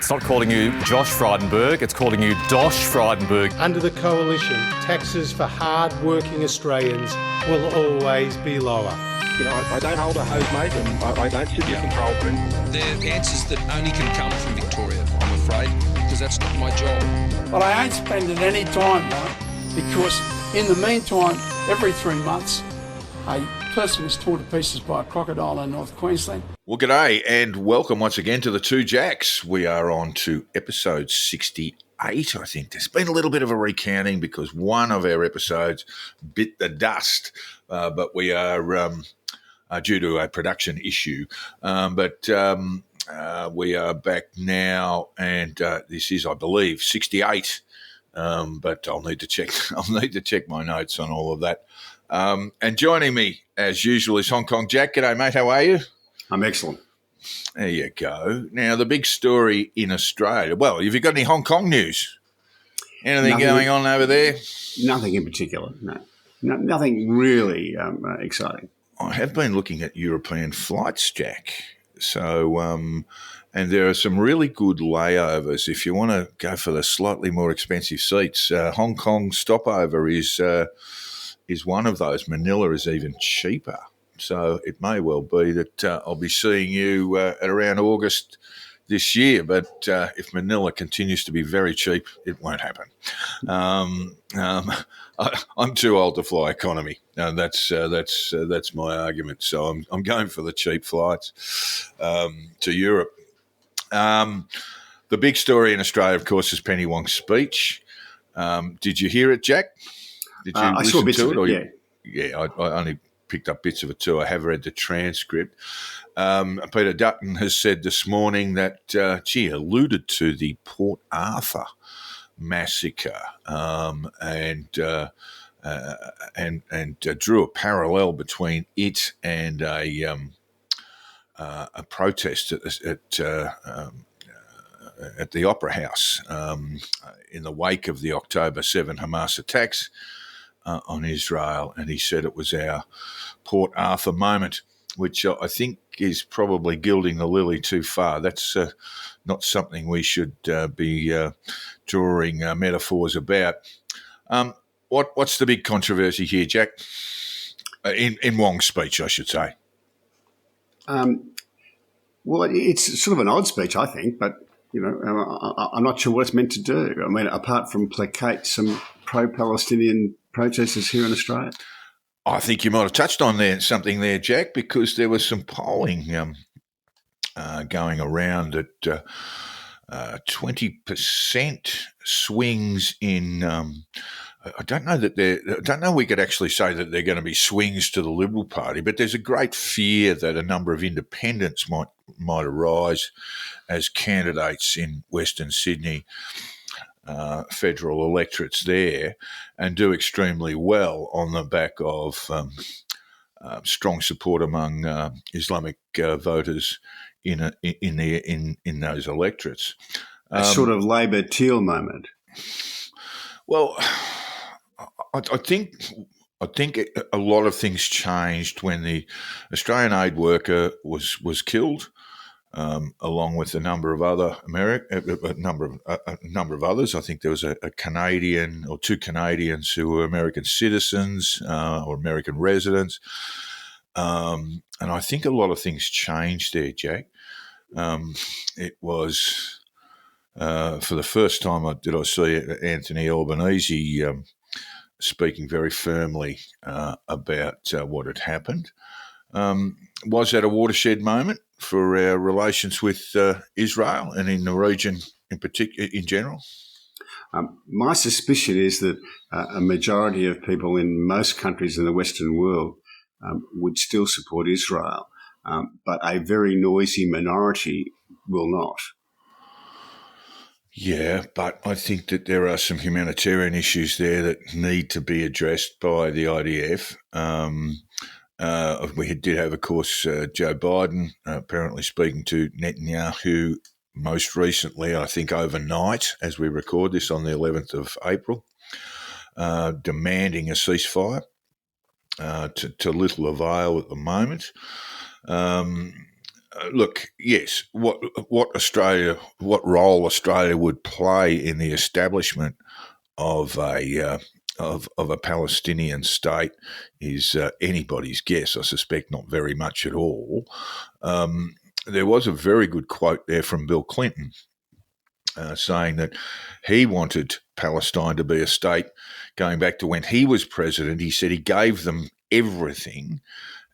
It's not calling you Josh Frydenberg, it's calling you Dosh Frydenberg. Under the coalition, taxes for hard-working Australians will always be lower. You know, I don't hold a hose, mate, and I don't sit in the control room. They're answers that only can come from Victoria, I'm afraid, because that's not my job. But I ain't spending any time, though, because in the meantime, every 3 months, a person is torn to pieces by a crocodile in North Queensland. Well, g'day and welcome once again to the Two Jacks. We are on to episode 68, I think. There's been a little bit of a recounting because one of our episodes bit the dust, but we are due to a production issue. But we are back now, and this is, I believe, 68. But I'll need to check. I'll need to check my notes on all of that. And joining me, as usual, is Hong Kong Jack. G'day, mate. How are you? I'm excellent. There you go. Now, the big story in Australia. Well, have you got any Hong Kong news? Anything going on over there? Nothing in particular, no. Nothing really exciting. I have been looking at European flights, Jack. So, and there are some really good layovers. If you want to go for the slightly more expensive seats, Hong Kong stopover is one of those. Manila is even cheaper. So it may well be that I'll be seeing you at around August this year. But if Manila continues to be very cheap, it won't happen. I'm too old to fly economy. That's my argument. So I'm going for the cheap flights to Europe. The big story in Australia, of course, is Penny Wong's speech. Did you hear it, Jack? Did you I saw bits to of it? it, Yeah, I only picked up bits of it too. I have read the transcript. Peter Dutton has said this morning that she alluded to the Port Arthur massacre and drew a parallel between it and a protest at the Opera House in the wake of the October 7 Hamas attacks on Israel, and he said it was our Port Arthur moment, which I think is probably gilding the lily too far. That's not something we should be drawing metaphors about. What's the big controversy here, Jack? In Wong's speech, I should say. Well, it's sort of an odd speech, I think, but you know, I'm not sure what it's meant to do. I mean, apart from placate some pro-Palestinian protesters here in Australia. I think you might have touched on something there, Jack, because there was some polling going around at 20% swings in. I don't know we could actually say that they're going to be swings to the Liberal Party, but there's a great fear that a number of independents might arise as candidates in Western Sydney federal electorates there and do extremely well on the back of strong support among Islamic voters in those electorates. A sort of Labor Teal moment. Well, I think a lot of things changed when the Australian aid worker was killed. Along with a number of other a number of others. I think there was a Canadian or two Canadians who were American citizens or American residents, and I think a lot of things changed there, Jack. It was for the first time I see Anthony Albanese speaking very firmly about what had happened. Was that a watershed moment for our relations with Israel and in the region in particular, in general? My suspicion is that a majority of people in most countries in the Western world would still support Israel, but a very noisy minority will not. Yeah, but I think that there are some humanitarian issues there that need to be addressed by the IDF. We did have, of course, Joe Biden apparently speaking to Netanyahu most recently, I think overnight, as we record this on the 11th of April, demanding a ceasefire to little avail at the moment. Look, yes, what role Australia would play in the establishment of a Palestinian state is anybody's guess. I suspect not very much at all. There was a very good quote there from Bill Clinton saying that he wanted Palestine to be a state going back to when he was president. He said he gave them everything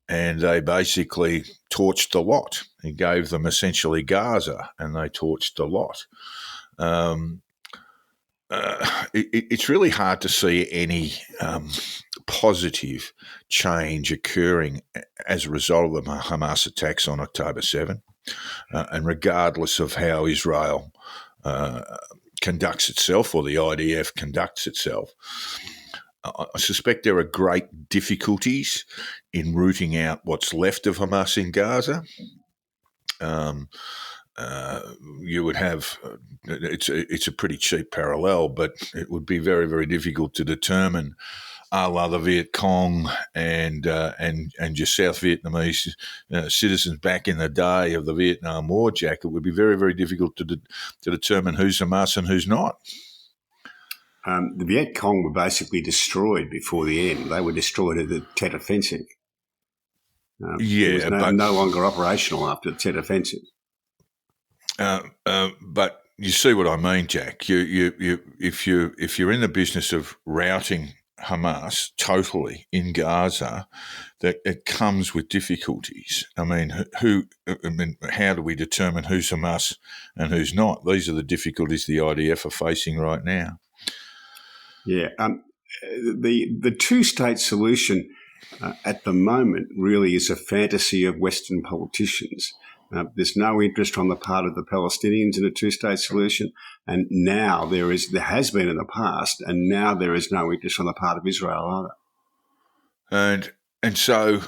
and they basically torched the lot. He gave them essentially Gaza and they torched the lot. It's really hard to see any positive change occurring as a result of the Hamas attacks on October 7. And regardless of how Israel conducts itself or the IDF conducts itself, I suspect there are great difficulties in rooting out what's left of Hamas in Gaza. You would have it's a pretty cheap parallel, but it would be very, very difficult to determine, a la the Viet Cong and your South Vietnamese citizens back in the day of the Vietnam War, Jack. It would be very, very difficult to determine who's Hamas and who's not. The Viet Cong were basically destroyed before the end. They were destroyed at the Tet Offensive. It was no longer operational after the Tet Offensive. But you see what I mean, Jack. If you're in the business of routing Hamas totally in Gaza, that it comes with difficulties. I mean, how do we determine who's Hamas and who's not? These are the difficulties the IDF are facing right now. Yeah, the two-state solution at the moment really is a fantasy of Western politicians. There's no interest on the part of the Palestinians in a two-state solution, and now there has been in the past, and now there is no interest on the part of Israel either. And so,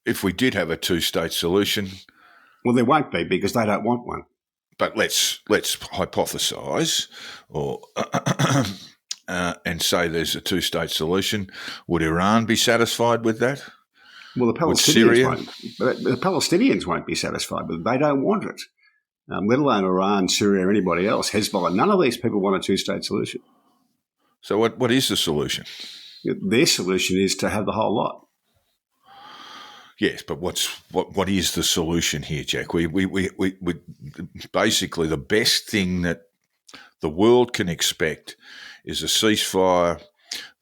if we did have a two-state solution, well, there won't be because they don't want one. But let's hypothesise, or and say there's a two-state solution. Would Iran be satisfied with that? Well, the Palestinians won't be satisfied with it. They don't want it, let alone Iran, Syria, or anybody else. Hezbollah. None of these people want a two-state solution. So what is the solution? Their solution is to have the whole lot. Yes, but what is the solution here, Jack? We basically the best thing that the world can expect is a ceasefire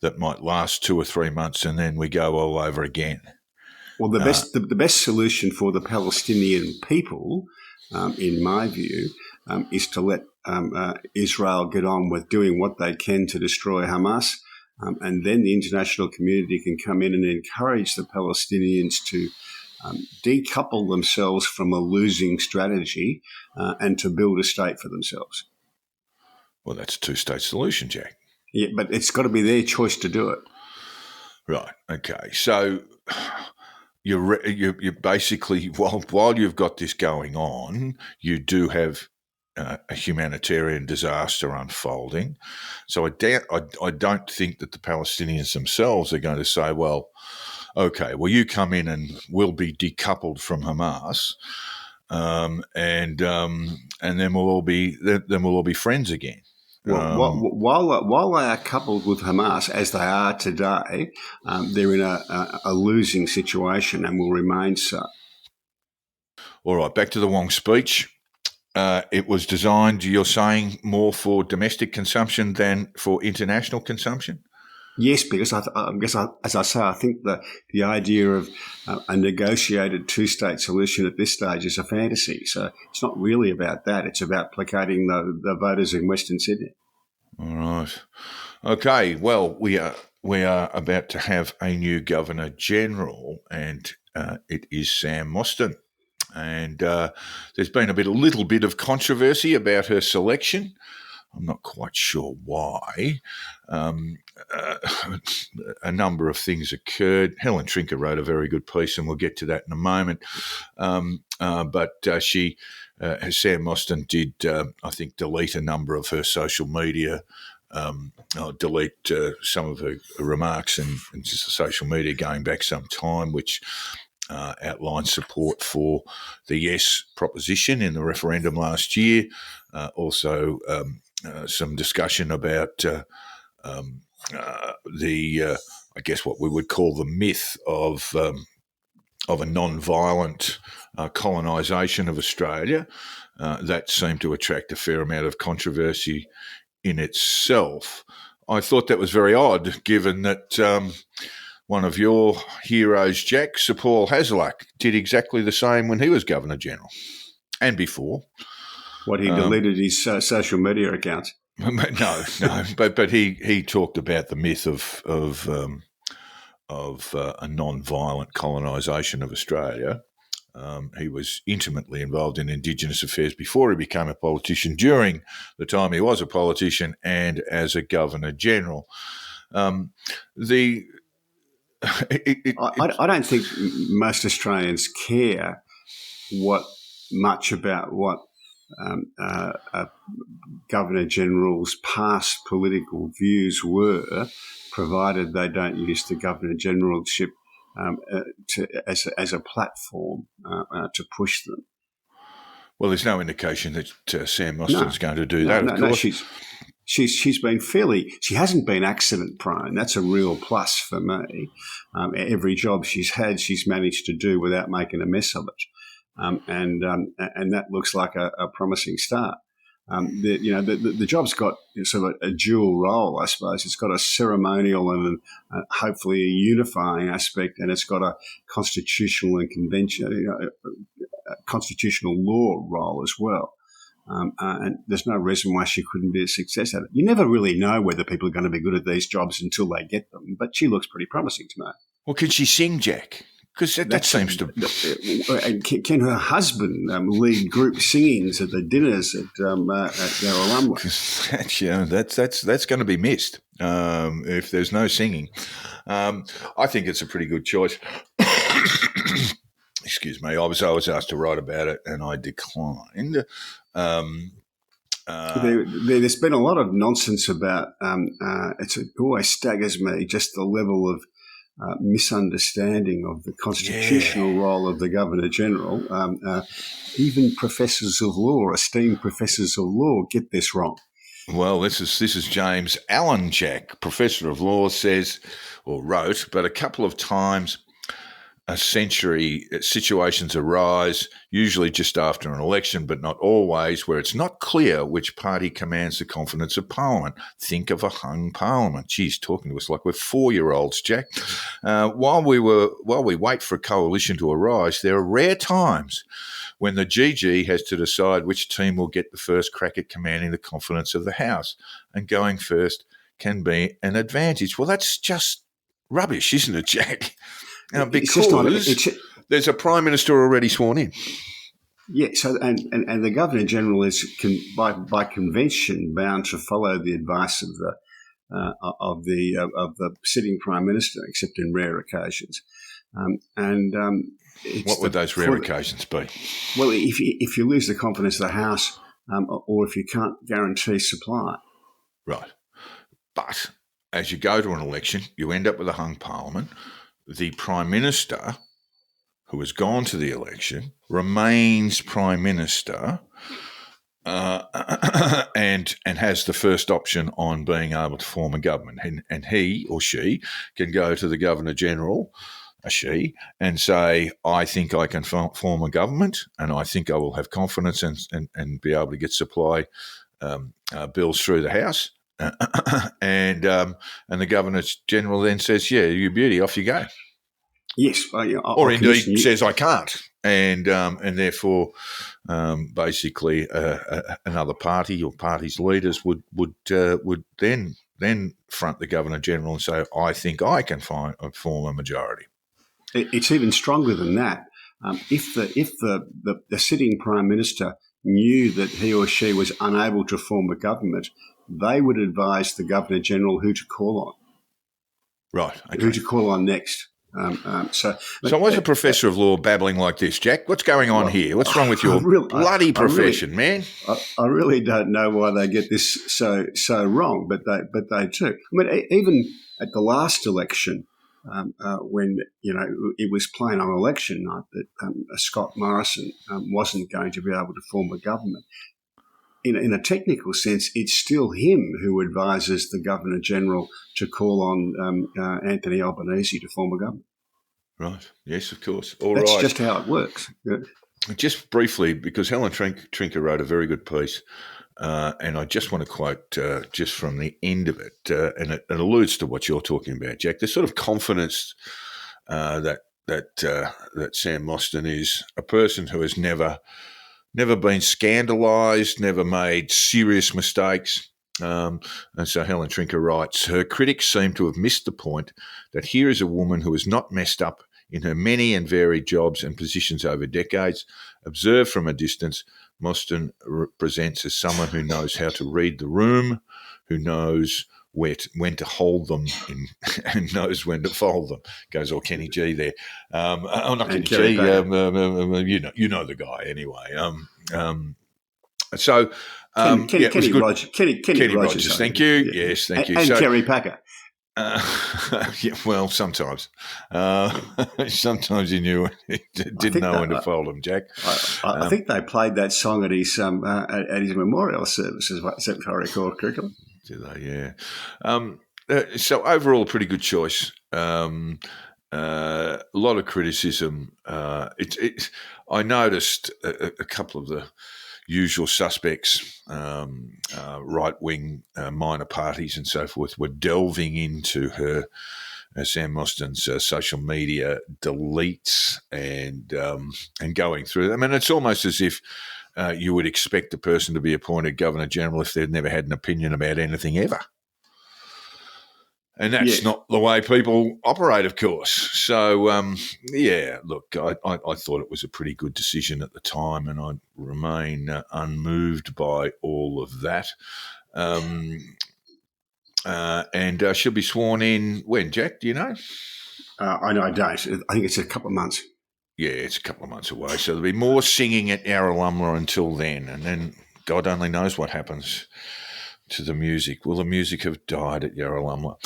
that might last 2 or 3 months, and then we go all over again. Well, the best solution for the Palestinian people, in my view, is to let Israel get on with doing what they can to destroy Hamas, and then the international community can come in and encourage the Palestinians to decouple themselves from a losing strategy and to build a state for themselves. Well, that's a two-state solution, Jack. Yeah, but it's got to be their choice to do it. Right. Okay. So you're basically while you've got this going on, you do have a humanitarian disaster unfolding. So I don't think that the Palestinians themselves are going to say, well, okay, well, you come in and we'll be decoupled from Hamas, and then we'll all be friends again. Well, while they are coupled with Hamas, as they are today, they're in a losing situation and will remain so. All right, back to the Wong speech. It was designed, you're saying, more for domestic consumption than for international consumption? Yes, because as I say, I think the idea of a negotiated two-state solution at this stage is a fantasy. So it's not really about that. It's about placating the voters in Western Sydney. All right. Okay. Well, we are about to have a new Governor General, and it is Sam Mostyn. And there's been a little bit of controversy about her selection. I'm not quite sure why. A number of things occurred. Helen Trinker wrote a very good piece, and we'll get to that in a moment. But Sam Mostyn did, I think, delete a number of her social media, delete some of her remarks and just social media going back some time, which outlined support for the yes proposition in the referendum last year. Also, some discussion about I guess what we would call the myth of a non-violent colonisation of Australia. That seemed to attract a fair amount of controversy in itself. I thought that was very odd, given that one of your heroes, Jack, Sir Paul Hasluck, did exactly the same when he was Governor-General and before. What, he deleted his social media account? No, but he talked about the myth of a non-violent colonisation of Australia. He was intimately involved in Indigenous affairs before he became a politician, during the time he was a politician, and as a Governor-General. I don't think most Australians care much about what a Governor-General's past political views were, provided they don't use the Governor-Generalship as a platform to push them. Well, there's no indication that Sam Mostyn's going to do that, of course. No, she's been she hasn't been accident prone. That's a real plus for me. Every job she's had, she's managed to do without making a mess of it. And that looks like a promising start. The job's got sort of a dual role, I suppose. It's got a ceremonial and hopefully a unifying aspect, and it's got a constitutional and constitutional law role as well. And there's no reason why she couldn't be a success at it. You never really know whether people are going to be good at these jobs until they get them, but she looks pretty promising to me. Well, can she sing, Jack? Because that seems to. And can her husband lead group singings at the dinners at their alumni? That's going to be missed if there's no singing. I think it's a pretty good choice. Excuse me. I was asked to write about it, and I declined. There's been a lot of nonsense about. It always staggers me just the level of misunderstanding of the constitutional role of the Governor-General. Even professors of law, esteemed professors of law, get this wrong. Well, this is James Allen, Jack, professor of law, says or wrote, but a couple of times a century situations arise, usually just after an election, but not always, where it's not clear which party commands the confidence of Parliament. Think of a hung Parliament. Geez, talking to us like we're 4-year-olds, Jack. While we wait for a coalition to arise, there are rare times when the GG has to decide which team will get the first crack at commanding the confidence of the House, and going first can be an advantage. Well, that's just rubbish, isn't it, Jack? Because there's a Prime Minister already sworn in. Yeah, so and the Governor-General is by convention bound to follow the advice of the sitting Prime Minister, except in rare occasions. What would those rare occasions be? Well, if you lose the confidence of the House, or if you can't guarantee supply. Right. But as you go to an election, you end up with a hung Parliament. The Prime Minister, who has gone to the election, remains Prime Minister and has the first option on being able to form a government. And he or she can go to the Governor-General, and say, I think I can form a government, and I think I will have confidence and be able to get supply bills through the House. And the Governor-General then says, yeah, you beauty, off you go. Yes. Or indeed says, I can't. And therefore, basically, another party or party's leaders would then front the Governor-General and say, I think I can form a majority. It's even stronger than that. If the sitting Prime Minister knew that he or she was unable to form a government, they would advise the Governor-General who to call on. Right. Okay. Who to call on next. So why's a professor of law babbling like this, Jack? What's going on here? What's wrong with your bloody profession, man? I really don't know why they get this so wrong, but they do. I mean, even at the last election, when it was plain on election night that Scott Morrison wasn't going to be able to form a government. In a technical sense, it's still him who advises the Governor General to call on Anthony Albanese to form a government. Right. Yes, of course. That's just how it works. Yeah. Just briefly, because Helen Trinker wrote a very good piece, and I just want to quote just from the end of it, and it alludes to what you're talking about, Jack. The sort of confidence that Sam Mostyn is a person who has never been scandalised, never made serious mistakes. And so Helen Trinker writes, her critics seem to have missed the point that here is a woman who has not messed up in her many and varied jobs and positions over decades. Observed from a distance, Mostyn presents as someone who knows how to read the room, who knows when to hold them and knows when to fold them. Goes all Kenny G there. Not Kenny G. You know the guy anyway. Kenny Rogers. Thank you. Yeah. Yes, thank you. And Kerry Packer. Yeah, well, sometimes. Sometimes he knew he didn't know when to fold them, Jack. I think they played that song at his memorial service, if I recall correctly. Do they? Yeah. So overall, a pretty good choice. A lot of criticism. I noticed a couple of the usual suspects, right-wing minor parties and so forth, were delving into her, Sam Mostyn's social media deletes and going through them. I mean, it's almost as if you would expect a person to be appointed Governor-General if they'd never had an opinion about anything ever. And that's not the way people operate, of course. So, look, I thought it was a pretty good decision at the time, and I remain unmoved by all of that. And she'll be sworn in when, Jack? Do you know? I don't. I think it's a couple of months. Yeah, it's a couple of months away. So there'll be more singing at Yarralumla until then, and then God only knows what happens to the music. Will the music have died at Yarralumla?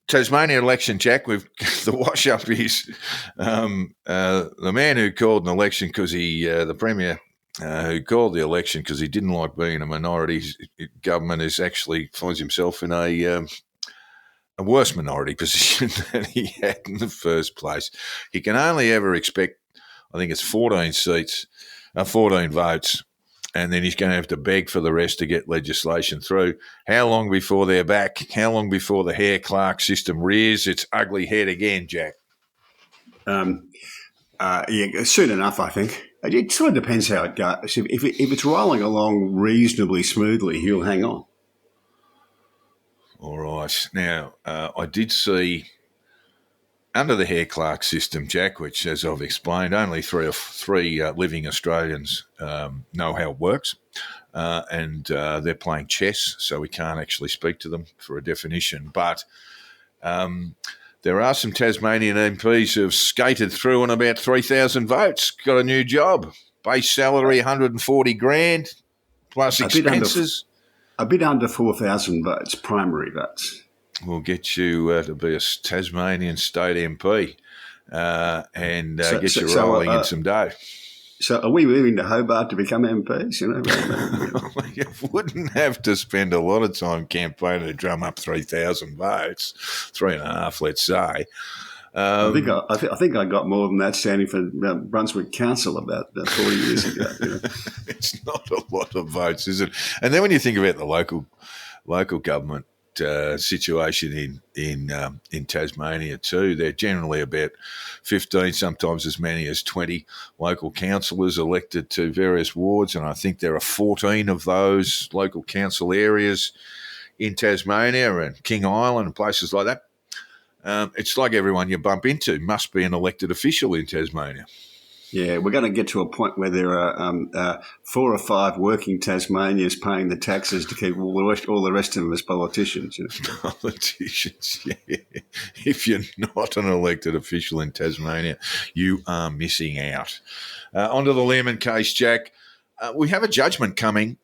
Tasmania election, Jack. The wash-up is the man who called an election because the Premier who called the election because he didn't like being a minority government actually finds himself in a worse minority position than he had in the first place. He can only ever expect, I think it's 14 votes, and then he's going to have to beg for the rest to get legislation through. How long before they're back? How long before the Hare-Clark system rears its ugly head again, Jack? Soon enough, I think. It sort of depends how it goes. If it's rolling along reasonably smoothly, he'll hang on. All right. Now, I did see under the Hare-Clark system, Jack, which, as I've explained, only three living Australians know how it works, and they're playing chess, so we can't actually speak to them for a definition. But there are some Tasmanian MPs who have skated through on about 3,000 votes, got a new job, base salary $140,000 plus expenses. A bit under 4,000 votes, primary votes. We'll get you to be a Tasmanian state MP and get you rolling in some dough. So are we moving to Hobart to become MPs? You wouldn't have to spend a lot of time campaigning to drum up 3,000 votes, 3.5, let's say. I think I got more than that standing for Brunswick Council about 40 years ago. It's not a lot of votes, is it? And then when you think about the local government situation in Tasmania too, they're generally about 15, sometimes as many as 20 local councillors elected to various wards, and I think there are 14 of those local council areas in Tasmania and King Island and places like that. It's like everyone you bump into must be an elected official in Tasmania. Yeah, we're going to get to a point where there are 4 or 5 working Tasmanians paying the taxes to keep all the rest of them as politicians. Politicians, yeah. If you're not an elected official in Tasmania, you are missing out. Onto the Lehrmann case, Jack. We have a judgment coming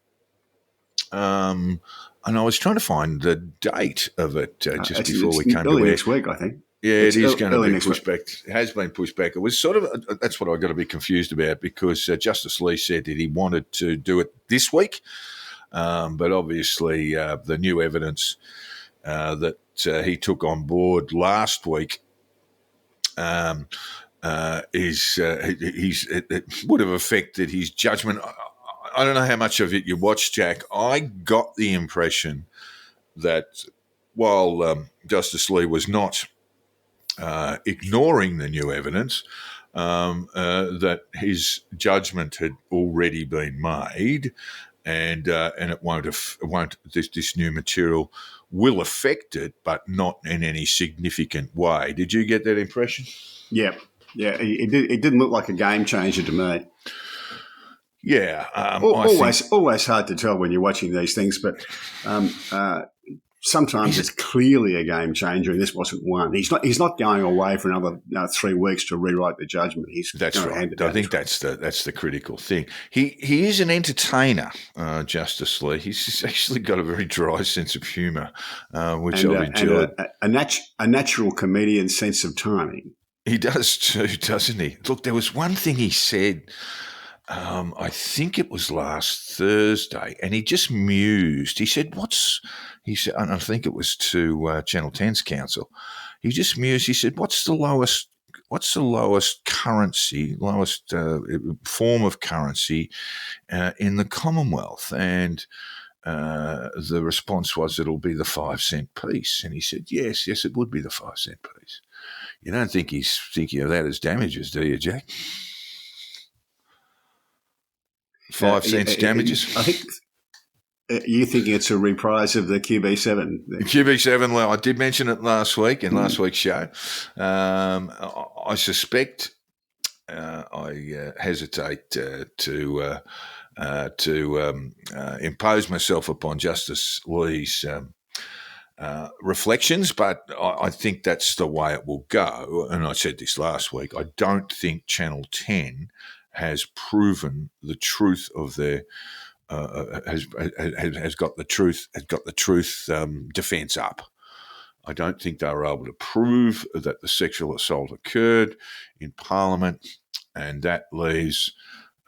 And I was trying to find the date of it just before we came to early air. next week, I think. Yeah, It's it is going to early be next pushed week. back. It has been pushed back. It was sort of that's what I got to be confused about because Justice Lee said that he wanted to do it this week, but obviously the new evidence that he took on board last week it would have affected his judgment. I don't know how much of it you watched, Jack. I got the impression that while Justice Lee was not ignoring the new evidence, that his judgment had already been made, and it won't. This new material will affect it, but not in any significant way. Did you get that impression? Yeah. It didn't look like a game changer to me. Yeah, always hard to tell when you're watching these things, but sometimes it's clearly a game changer, and this wasn't one. He's not going away for another 3 weeks to rewrite the judgment. That's right. I think that's the critical thing. He is an entertainer, Justice Lee. He's actually got a very dry sense of humour, which I've enjoyed. And a natural comedian sense of timing. He does too, doesn't he? Look, there was one thing he said. I think it was last Thursday, and he just mused. He said, he said, and I think it was to Channel 10's counsel. He just mused. He said, what's the lowest currency, lowest form of currency in the Commonwealth? And the response was, it'll be the 5-cent piece. And he said, yes, it would be the 5-cent piece. You don't think he's thinking of that as damages, do you, Jack? 5 cents damages? I think you're thinking it's a reprise of the QB7. QB7, well, I did mention it last week in last week's show. I suspect I hesitate to impose myself upon Justice Lee's reflections, but I think that's the way it will go. And I said this last week. I don't think Channel 10 has proven the truth of their has got the truth defence up. I don't think they were able to prove that the sexual assault occurred in Parliament, and that leaves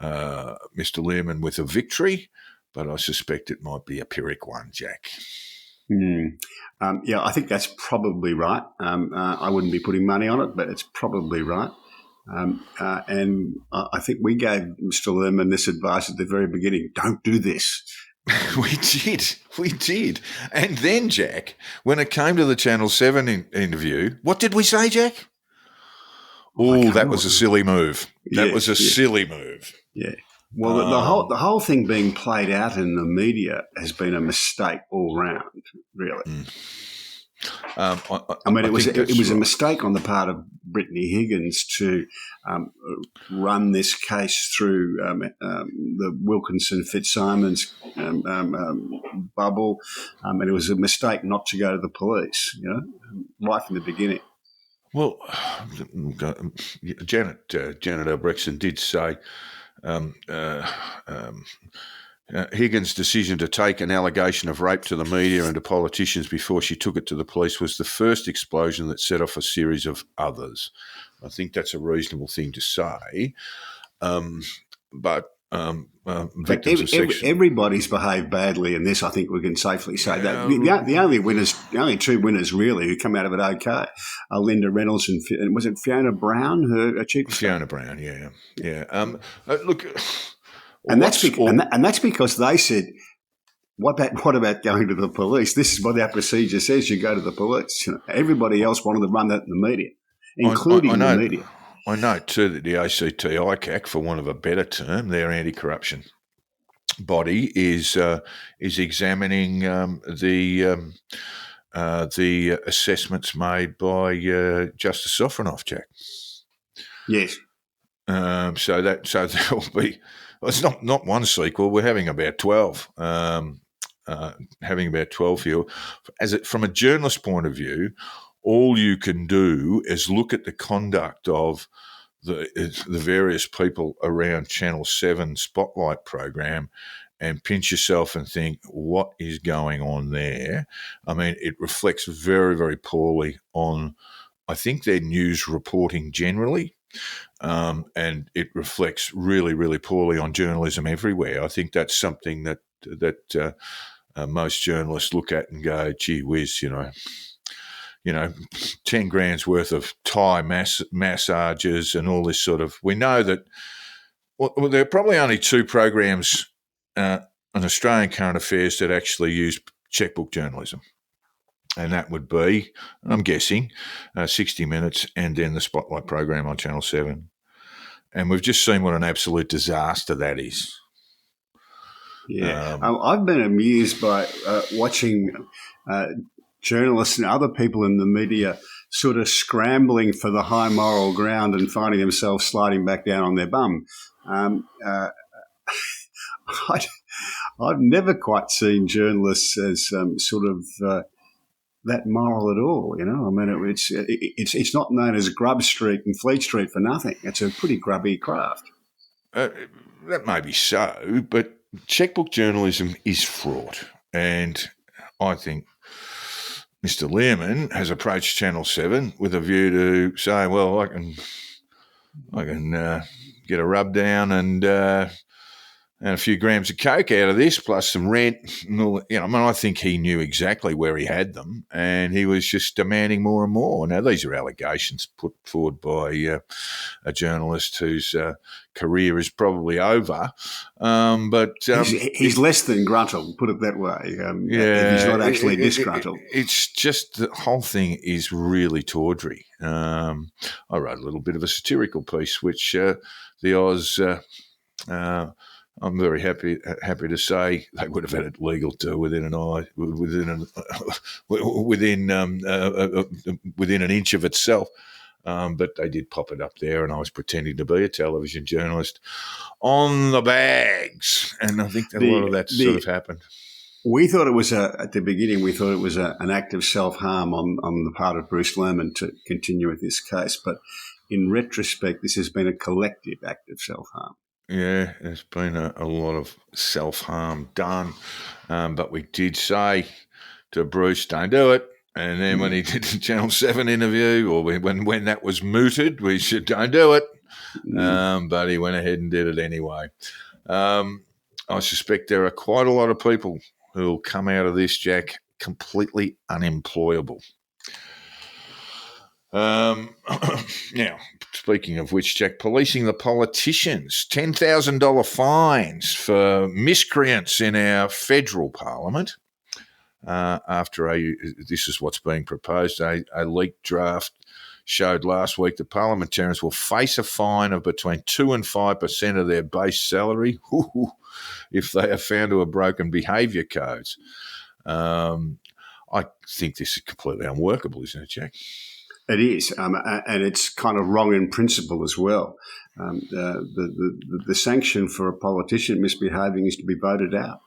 Mr. Lehrmann with a victory. But I suspect it might be a Pyrrhic one, Jack. Yeah, I think that's probably right. I wouldn't be putting money on it, but it's probably right. And I think we gave Mr. Lehrmann this advice at the very beginning: don't do this. We did. And then, Jack, when it came to the Channel 7 interview, what did we say, Jack? Oh, that was a silly move. That was a silly move. Yeah. Well, the whole thing being played out in the media has been a mistake all round, really. It was a mistake on the part of Brittany Higgins to run this case through the Wilkinson Fitzsimons bubble, and it was a mistake not to go to the police. Right from the beginning. Well, Janet Albrechtson did say. Higgins' decision to take an allegation of rape to the media and to politicians before she took it to the police was the first explosion that set off a series of others. I think that's a reasonable thing to say. But victims of sexual... Everybody's behaved badly in this, I think we can safely say. That the only two winners really who come out of it okay are Linda Reynolds and was it Fiona Brown, her chief? Fiona Brown, yeah. Look... And that's because they said, what about going to the police? This is what our procedure says, you go to the police. Everybody else wanted to run that in the media, including the media. I know, too, that the ACT ICAC, for want of a better term, their anti-corruption body, is examining the assessments made by Justice Sofronoff, Jack. Yes. So there will be... Well, it's not one sequel. We're having about 12. Having about 12 here. From a journalist point of view, all you can do is look at the conduct of the various people around Channel 7 Spotlight program and pinch yourself and think, what is going on there? I mean, it reflects very, very poorly on, I think, their news reporting generally. And it reflects really, really poorly on journalism everywhere. I think that's something that most journalists look at and go, gee whiz, 10 grand's worth of Thai massages and all this sort of. We know that. Well, there are probably only two programs on Australian current affairs that actually use checkbook journalism. And that would be, I'm guessing, 60 Minutes and then the Spotlight program on Channel 7. And we've just seen what an absolute disaster that is. Yeah. I've been amused by watching journalists and other people in the media sort of scrambling for the high moral ground and finding themselves sliding back down on their bum. I've never quite seen journalists as sort of that moral at all. I mean, it's not known as Grub Street and Fleet Street for nothing. It's a pretty grubby craft. That may be so, but checkbook journalism is fraught, and I think Mr. Lehrmann has approached Channel 7 with a view to say, well, I can get a rub down and a few grams of coke out of this, plus some rent. And all, I think he knew exactly where he had them, and he was just demanding more and more. Now, these are allegations put forward by a journalist whose career is probably over. But he's less than gruntled, put it that way. He's not actually disgruntled. It's just the whole thing is really tawdry. I wrote a little bit of a satirical piece, which the Oz. I'm very happy to say they would have had it legal to within an inch of itself. But they did pop it up there, and I was pretending to be a television journalist on the bags, and I think that a lot of that sort of happened. We thought it was at the beginning. We thought it was an act of self-harm on the part of Bruce Lehrmann to continue with this case, but in retrospect, this has been a collective act of self-harm. Yeah, there's been a lot of self-harm done, but we did say to Bruce, don't do it. And then when he did the Channel 7 interview, or when that was mooted, we said, don't do it. But he went ahead and did it anyway. I suspect there are quite a lot of people who will come out of this, Jack, completely unemployable. Now, speaking of which, Jack, policing the politicians, $10,000 fines for miscreants in our federal parliament. After this is what's being proposed, a leaked draft showed last week that parliamentarians will face a fine of between 2 and 5% of their base salary if they are found to have broken behaviour codes. I think this is completely unworkable, isn't it, Jack? It is, and it's kind of wrong in principle as well. The sanction for a politician misbehaving is to be voted out.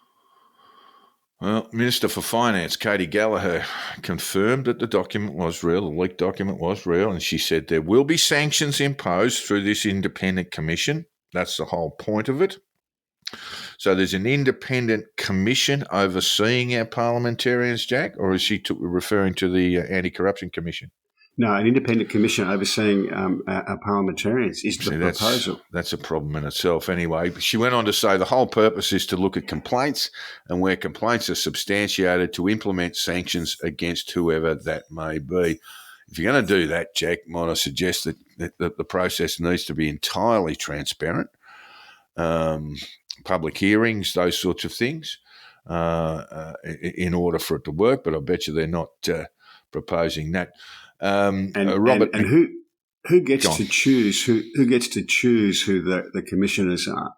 Well, Minister for Finance, Katie Gallagher, confirmed that the document was real, the leaked document was real, and she said there will be sanctions imposed through this independent commission. That's the whole point of it. So there's an independent commission overseeing our parliamentarians, Jack, or is she referring to the Anti-Corruption Commission? No, an independent commission overseeing our parliamentarians is the proposal. That's a problem in itself anyway. But she went on to say the whole purpose is to look at complaints and where complaints are substantiated to implement sanctions against whoever that may be. If you're going to do that, Jack, might I suggest that the process needs to be entirely transparent, public hearings, those sorts of things, in order for it to work. But I bet you they're not proposing that. Robert, who gets to choose who gets to choose who the commissioners are?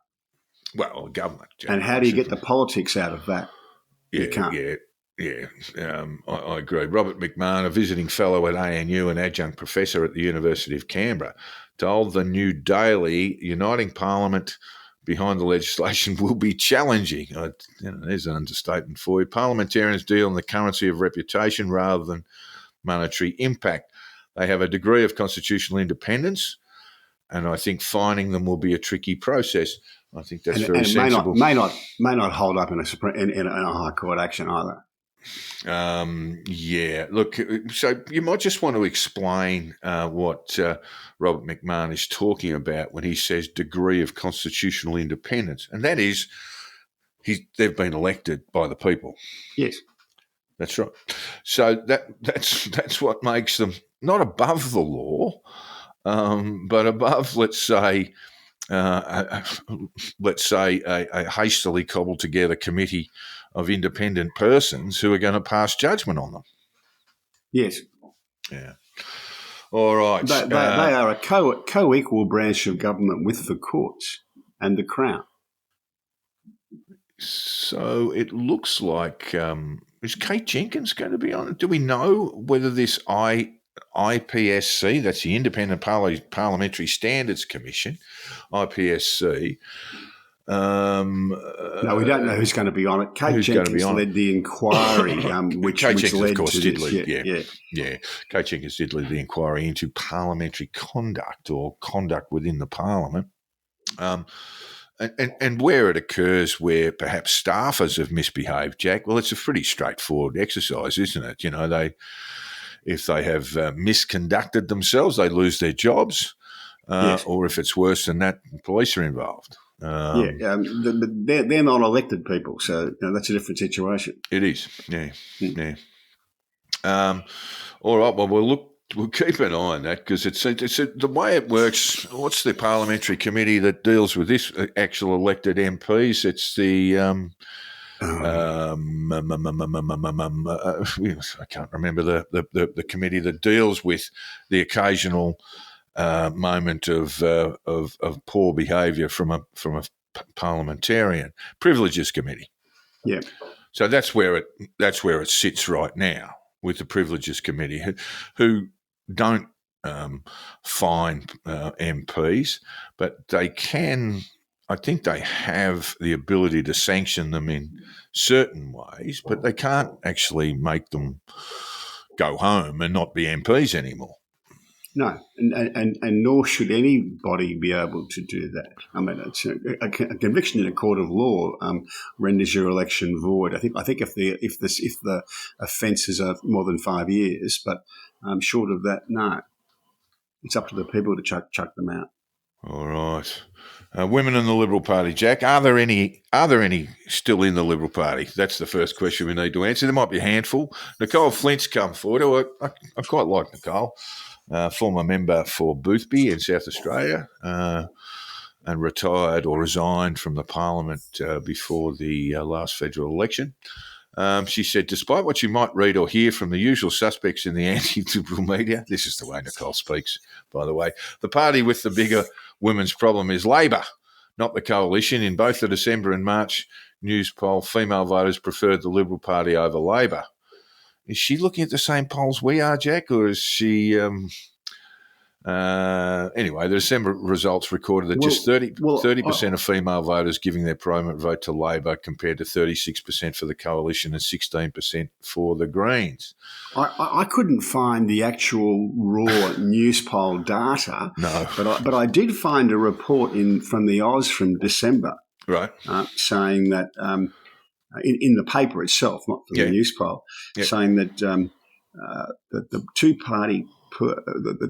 Well, government. And how do you get the politics out of that? You can't. Yeah. I agree. Robert McMahon, a visiting fellow at ANU and adjunct professor at the University of Canberra, told the New Daily, uniting Parliament behind the legislation will be challenging. There's an understatement for you. Parliamentarians deal in the currency of reputation rather than monetary impact. They have a degree of constitutional independence, and I think fining them will be a tricky process. I think that's and very it sensible. may not hold up in a High Court action either. Yeah, look, so you might just want to explain what Robert McMahon is talking about when he says degree of constitutional independence, and that is they've been elected by the people. Yes. That's right. So that's what makes them not above the law, but above, let's say a hastily cobbled together committee of independent persons who are going to pass judgment on them. Yes. Yeah. All right. They are a co-equal branch of government with the courts and the Crown. So it looks like is Kate Jenkins going to be on it? Do we know whether this IPSC, that's the Independent Parliamentary Standards Commission, IPSC? No, we don't know who's going to be on it. Kate Jenkins led the inquiry, which Jenkins, led of course, to did this. lead. Yeah. Kate Jenkins did lead the inquiry into parliamentary conduct or conduct within the Parliament. And where it occurs where perhaps staffers have misbehaved, Jack, well, it's a pretty straightforward exercise, isn't it? You know, if they have misconducted themselves, they lose their jobs, Yes. or if it's worse than that, police are involved. They're not elected people, so that's a different situation. It is, yeah. All right, well, we'll keep an eye on that because it's the way it works. What's the parliamentary committee that deals with this actual elected MPs? It's the I can't remember the committee that deals with the occasional moment of poor behaviour from a parliamentarian. Privileges committee. Yeah. So that's where it sits right now with the Privileges Committee, who don't fine MPs, but they can. I think they have the ability to sanction them in certain ways, but they can't actually make them go home and not be MPs anymore. No, and nor should anybody be able to do that. I mean, it's a conviction in a court of law renders your election void. I think if the offences are more than 5 years, but short of that, no, it's up to the people to chuck them out. All right. Women in the Liberal Party, Jack. Are there any still in the Liberal Party? That's the first question we need to answer. There might be a handful. Nicole Flint's come forward. I quite like Nicole. Former member for Boothby in South Australia, and retired or resigned from the Parliament before the last federal election. She said, despite what you might read or hear from the usual suspects in the anti-Liberal media, this is the way Nicole speaks, by the way, the party with the bigger women's problem is Labor, not the Coalition. In both the December and March news poll, female voters preferred the Liberal Party over Labor. Is she looking at the same polls we are, Jack, or is she... anyway, the December results recorded that just 30% of female voters giving their primary vote to Labor compared to 36% for the Coalition and 16% for the Greens. I couldn't find the actual raw news poll data. No. But I did find a report from the Oz from December. Right. Saying that... in the paper itself, not from the news poll, saying that that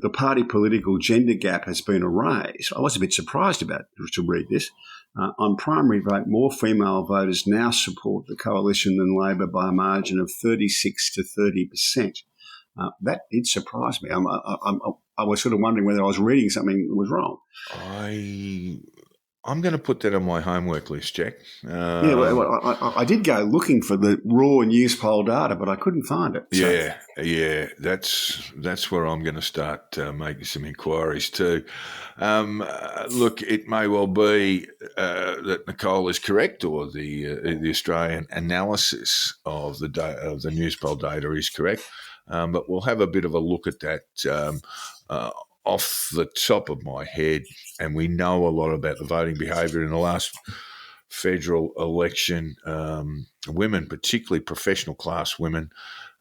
the party political gender gap has been erased. I was a bit surprised to read this. On primary vote, more female voters now support the Coalition than Labor by a margin of 36 to 30%. That did surprise me. I was sort of wondering whether I was reading something that was wrong. I'm going to put that on my homework list, Jack. I did go looking for the raw news poll data, but I couldn't find it. So. Yeah, that's where I'm going to start making some inquiries too. Look, it may well be that Nicole is correct, or the Australian analysis of the news poll data is correct, but we'll have a bit of a look at that. Off the top of my head, and we know a lot about the voting behaviour in the last federal election, women, particularly professional class women,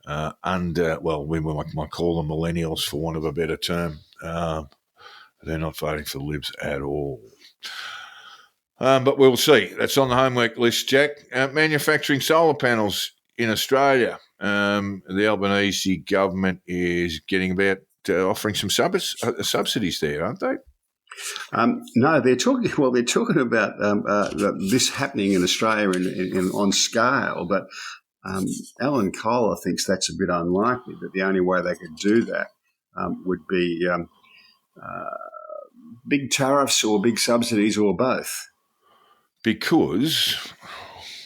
we might call them millennials for want of a better term, they're not voting for the Libs at all. But we'll see. That's on the homework list, Jack. Manufacturing solar panels in Australia. The Albanese government is getting about offering some subsidies there, aren't they? No, they're talking. Well, they're talking about this happening in Australia on scale, but Alan Kohler thinks that's a bit unlikely. That the only way they could do that would be big tariffs or big subsidies or both. Because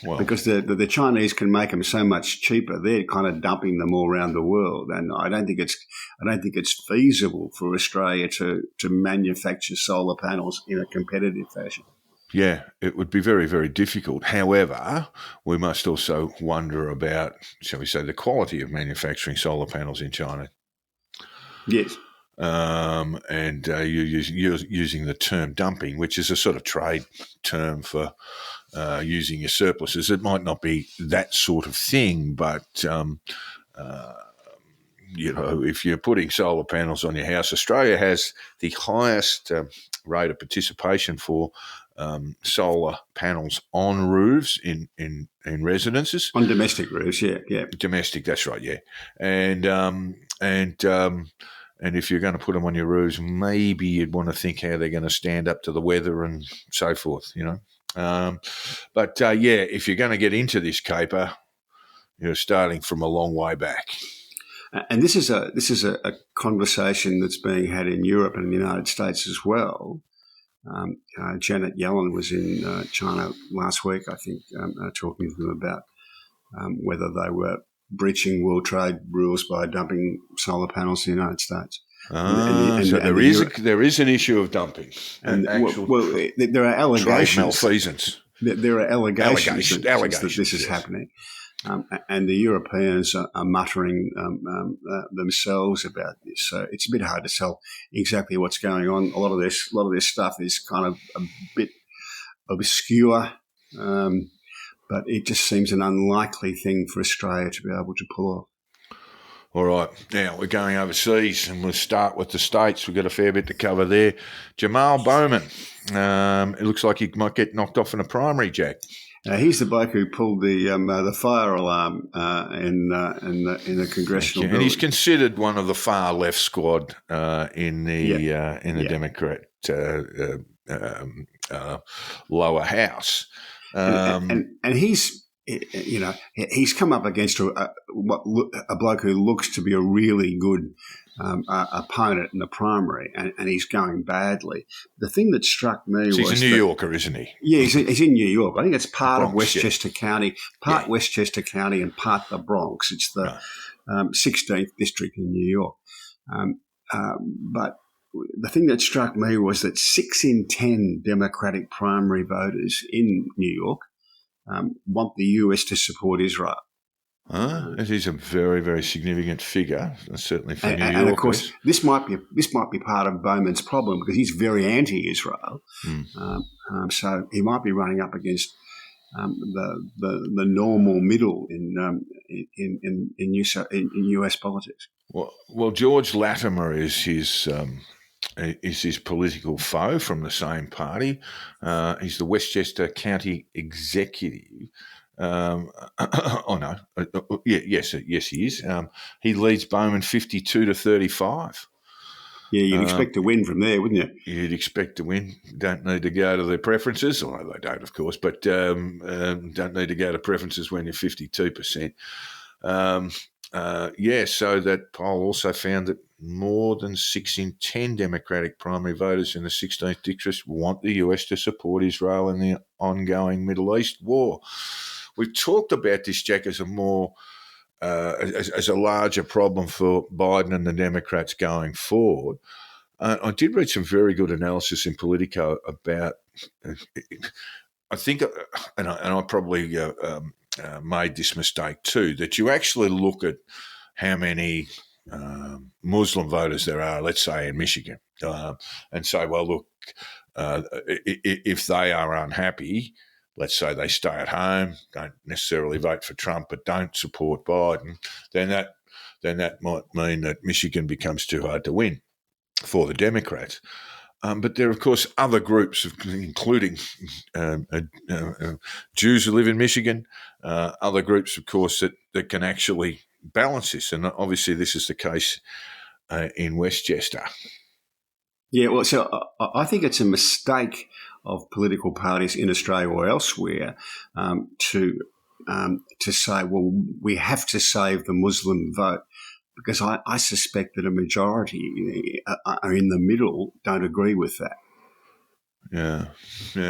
the Chinese can make them so much cheaper, they're kind of dumping them all around the world, and I don't think it's feasible for Australia to manufacture solar panels in a competitive fashion. Yeah, it would be very, very difficult. However, we must also wonder about, shall we say, the quality of manufacturing solar panels in China. Yes. And you're using the term dumping, which is a sort of trade term for using your surpluses. It might not be that sort of thing, but if you're putting solar panels on your house, Australia has the highest rate of participation for solar panels on roofs in residences. On domestic roofs, yeah. Domestic, that's right, yeah. And if you're going to put them on your roofs, maybe you'd want to think how they're going to stand up to the weather and so forth, But if you're going to get into this caper, you're starting from a long way back. And this is a conversation that's being had in Europe and in the United States as well. Janet Yellen was in China last week, I think, talking to them about whether they were breaching world trade rules by dumping solar panels in the United States. There is an issue of dumping. There are allegations. Trade malfeasance. There are allegations that this is happening. And the Europeans are muttering themselves about this. So it's a bit hard to tell exactly what's going on. A lot of this stuff is kind of a bit obscure, but it just seems an unlikely thing for Australia to be able to pull off. All right, now we're going overseas, and we'll start with the States. We've got a fair bit to cover there. Jamal Bowman, it looks like he might get knocked off in a primary, Jack. He's the bloke who pulled the fire alarm in the congressional building. And he's considered one of the far left squad in the Democrat lower house. And he's come up against a bloke who looks to be a really good opponent in the primary, and he's going badly. The thing that struck me was he's a New Yorker, isn't he? Yeah, he's in New York. I think it's part of Westchester County, Westchester County and part the Bronx. It's the 16th district in New York. But the thing that struck me was that 6 in 10 Democratic primary voters in New York want the US to support Israel. It is a very, very significant figure, certainly for New Yorkers. And of course, this might be part of Bowman's problem because he's very anti-Israel. So he might be running up against the normal middle in US politics. Well, George Latimer is his political foe from the same party. He's the Westchester County executive. Yes, he is. He leads Bowman 52-35. Yeah, you'd expect to win from there, wouldn't you? You'd expect to win. Don't need to go to their preferences, although they don't, of course, but don't need to go to preferences when you're 52%. So that poll also found that more than 6 in 10 Democratic primary voters in the 16th district want the US to support Israel in the ongoing Middle East war. We've talked about this, Jack, as a more as a larger problem for Biden and the Democrats going forward. I did read some very good analysis in Politico about. I think, and I probably made this mistake too, that you actually look at how many Muslim voters there are, let's say in Michigan, and say, well, look, if they are unhappy. Let's say they stay at home, don't necessarily vote for Trump, but don't support Biden, then that might mean that Michigan becomes too hard to win for the Democrats. But there are, of course, other groups, including Jews who live in Michigan, other groups, of course, that can actually balance this. And obviously this is the case in Westchester. Yeah, well, so I think it's a mistake of political parties in Australia or elsewhere to say, well, we have to save the Muslim vote, because I suspect that a majority are in the middle, don't agree with that. Yeah.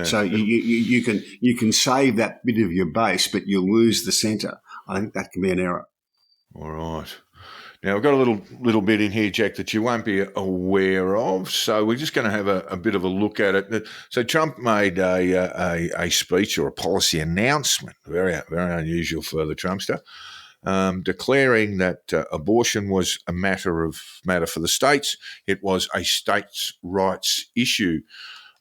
So you can save that bit of your base, but you'll lose the centre. I think that can be an error. All right. Now, I've got a little bit in here, Jack, that you won't be aware of. So we're just going to have a bit of a look at it. So Trump made a speech or a policy announcement, very, very unusual for the Trumpster, declaring that abortion was a matter for the states. It was a states' rights issue.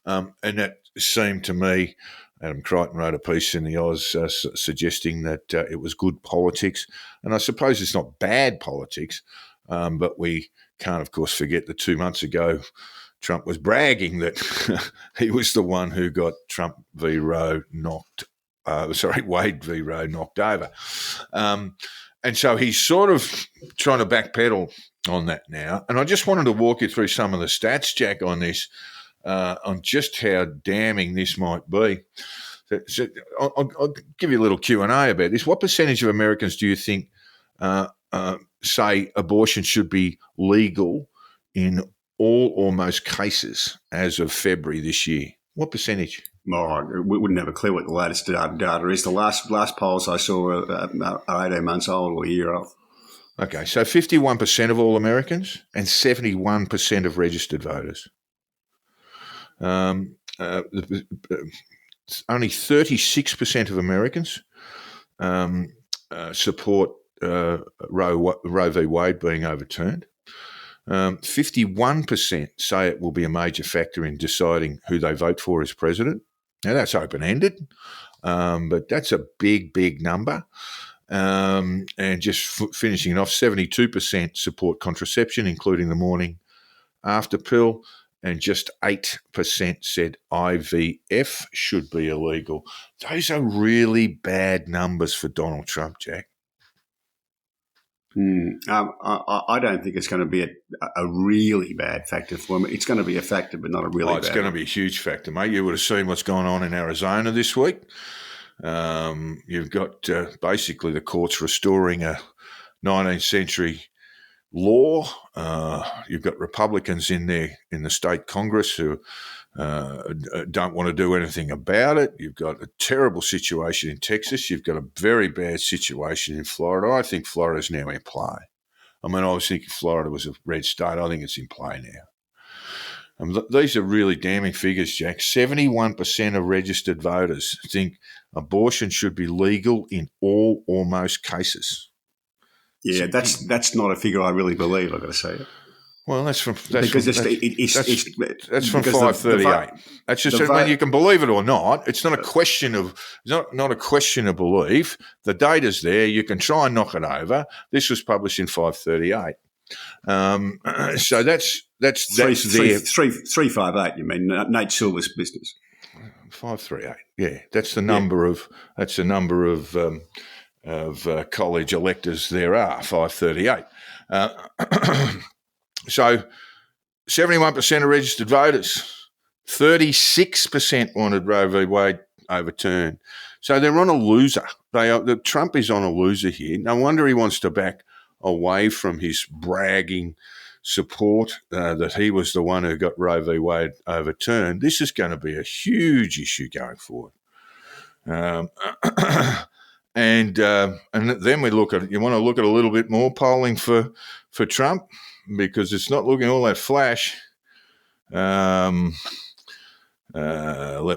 And that seemed to me, Adam Crichton wrote a piece in the Oz suggesting that it was good politics. And I suppose it's not bad politics, but we can't, of course, forget that 2 months ago, Trump was bragging that he was the one who got Wade v. Roe knocked over. And so he's sort of trying to backpedal on that now. And I just wanted to walk you through some of the stats, Jack, on this, on just how damning this might be. So I'll give you a little Q&A about this. What percentage of Americans do you think say abortion should be legal in all or most cases as of February this year? What percentage? We wouldn't have a clue what the latest data is. The last polls I saw are 18 months old or a year old. Okay, so 51% of all Americans and 71% of registered voters. Only 36% of Americans support Roe v. Wade being overturned. 51% say it will be a major factor in deciding who they vote for as president. Now, that's open-ended, but that's a big, big number. And just finishing it off, 72% support contraception, including the morning after pill, and just 8% said IVF should be illegal. Those are really bad numbers for Donald Trump, Jack. I don't think it's going to be a really bad factor for him. It's going to be a factor, but not a really bad one. It's going to be a huge factor, mate. You would have seen what's gone on in Arizona this week. You've got basically the courts restoring a 19th century law. You've got Republicans in the state Congress who don't want to do anything about it. You've got a terrible situation in Texas. You've got a very bad situation in Florida. I think Florida's now in play. I mean, I was thinking Florida was a red state. I think it's in play now. These are really damning figures, Jack. 71% of registered voters think abortion should be legal in all or most cases. Yeah, that's not a figure I really believe, I've got to say. Well, that's from 538. That's just when you can believe it or not. It's not a question of not a question of belief. The data's there. You can try and knock it over. This was published in 538. So that's 358. You mean Nate Silver's business? 538. Yeah, that's the number of college electors there are. 538. So 71% of registered voters, 36% wanted Roe v. Wade overturned. So they're on a loser. Trump is on a loser here. No wonder he wants to back away from his bragging support that he was the one who got Roe v. Wade overturned. This is going to be a huge issue going forward. And then we look at, you want to look at a little bit more polling for Trump, because it's not looking all that flash. Let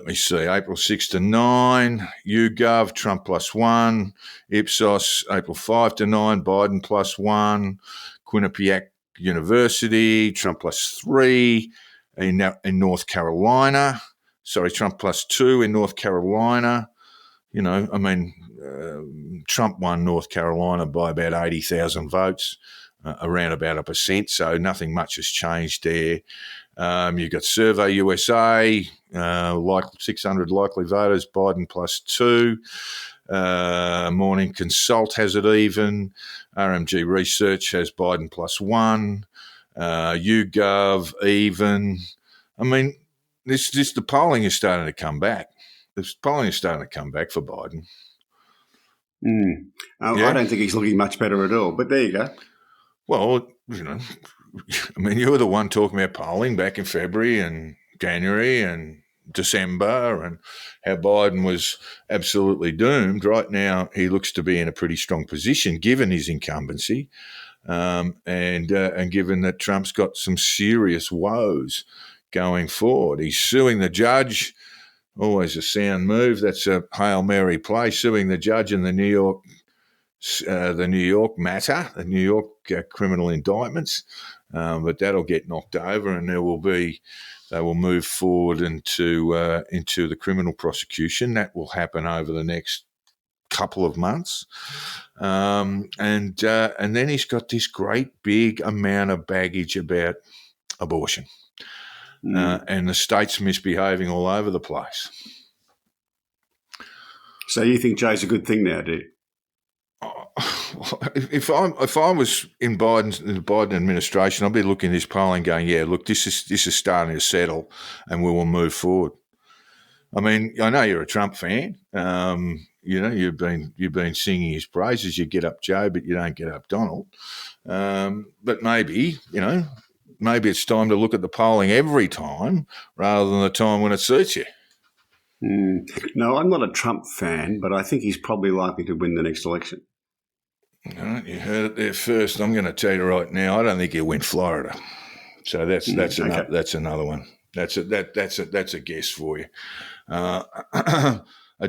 me see, April 6 to 9, YouGov, Trump +1, Ipsos, April 5 to 9, Biden +1, Quinnipiac University, Trump +3 in North Carolina. Sorry, Trump +2 in North Carolina. You know, I mean, Trump won North Carolina by about 80,000 votes. around about 1%, so nothing much has changed there. You've got Survey USA, like 600 likely voters, Biden +2. Morning Consult has it even. RMG Research has Biden +1. YouGov even. I mean, the polling is starting to come back. The polling is starting to come back for Biden. I don't think he's looking much better at all, but there you go. Well, I mean, you were the one talking about polling back in February and January and December and how Biden was absolutely doomed. Right now, he looks to be in a pretty strong position given his incumbency and given that Trump's got some serious woes going forward. He's suing the judge, always a sound move. That's a Hail Mary play, suing the judge in the New York matter, the New York criminal indictments, but that'll get knocked over, and they will move forward into the criminal prosecution. That will happen over the next couple of months, and then he's got this great big amount of baggage about abortion, and the state's misbehaving all over the place. So you think Jay's a good thing now, do you? If I was in the Biden administration, I'd be looking at this polling, going, "Yeah, look, this is starting to settle, and we will move forward." I mean, I know you're a Trump fan. You've been singing his praises. You get up Joe, but you don't get up Donald. But maybe it's time to look at the polling every time rather than the time when it suits you. No, I'm not a Trump fan, but I think he's probably likely to win the next election. All right, you heard it there first. I'm going to tell you right now, I don't think he'll win Florida. So that's another one. That's a guess for you. A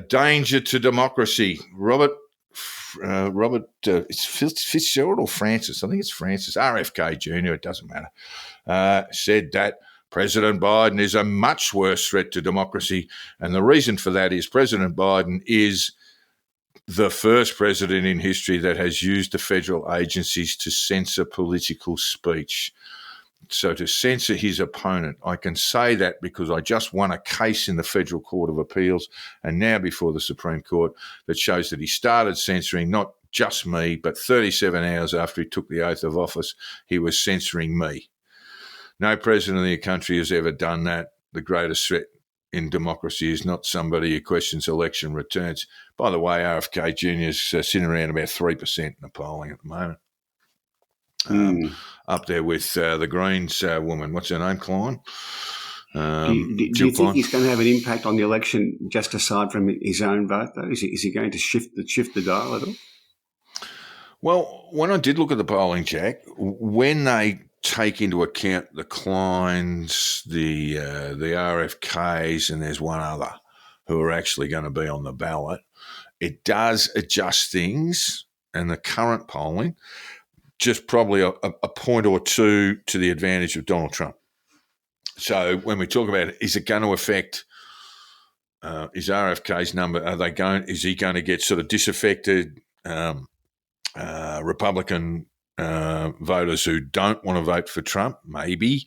danger to democracy. Robert, it's Fitzgerald or Francis? I think it's Francis. RFK Jr. It doesn't matter. Said that President Biden is a much worse threat to democracy, and the reason for that is President Biden is the first president in history that has used the federal agencies to censor political speech. So to censor his opponent, I can say that because I just won a case in the Federal Court of Appeals and now before the Supreme Court that shows that he started censoring not just me, but 37 hours after he took the oath of office, he was censoring me. No president of the country has ever done that. The greatest threat in democracy is not somebody who questions election returns. By the way, RFK Jr. is sitting around about 3% in the polling at the moment. Up there with the Greens woman. What's her name? Klein? Do you think he's going to have an impact on the election just aside from his own vote, though? Is he going to shift the dial at all? Well, when I did look at the polling, Jack, when they take into account the Kleins, the RFKs, and there's one other who are actually going to be on the ballot, it does adjust things, and the current polling just probably a point or two to the advantage of Donald Trump. So when we talk about is it going to affect is RFK's number? Is he going to get sort of disaffected Republican voters who don't want to vote for Trump? Maybe,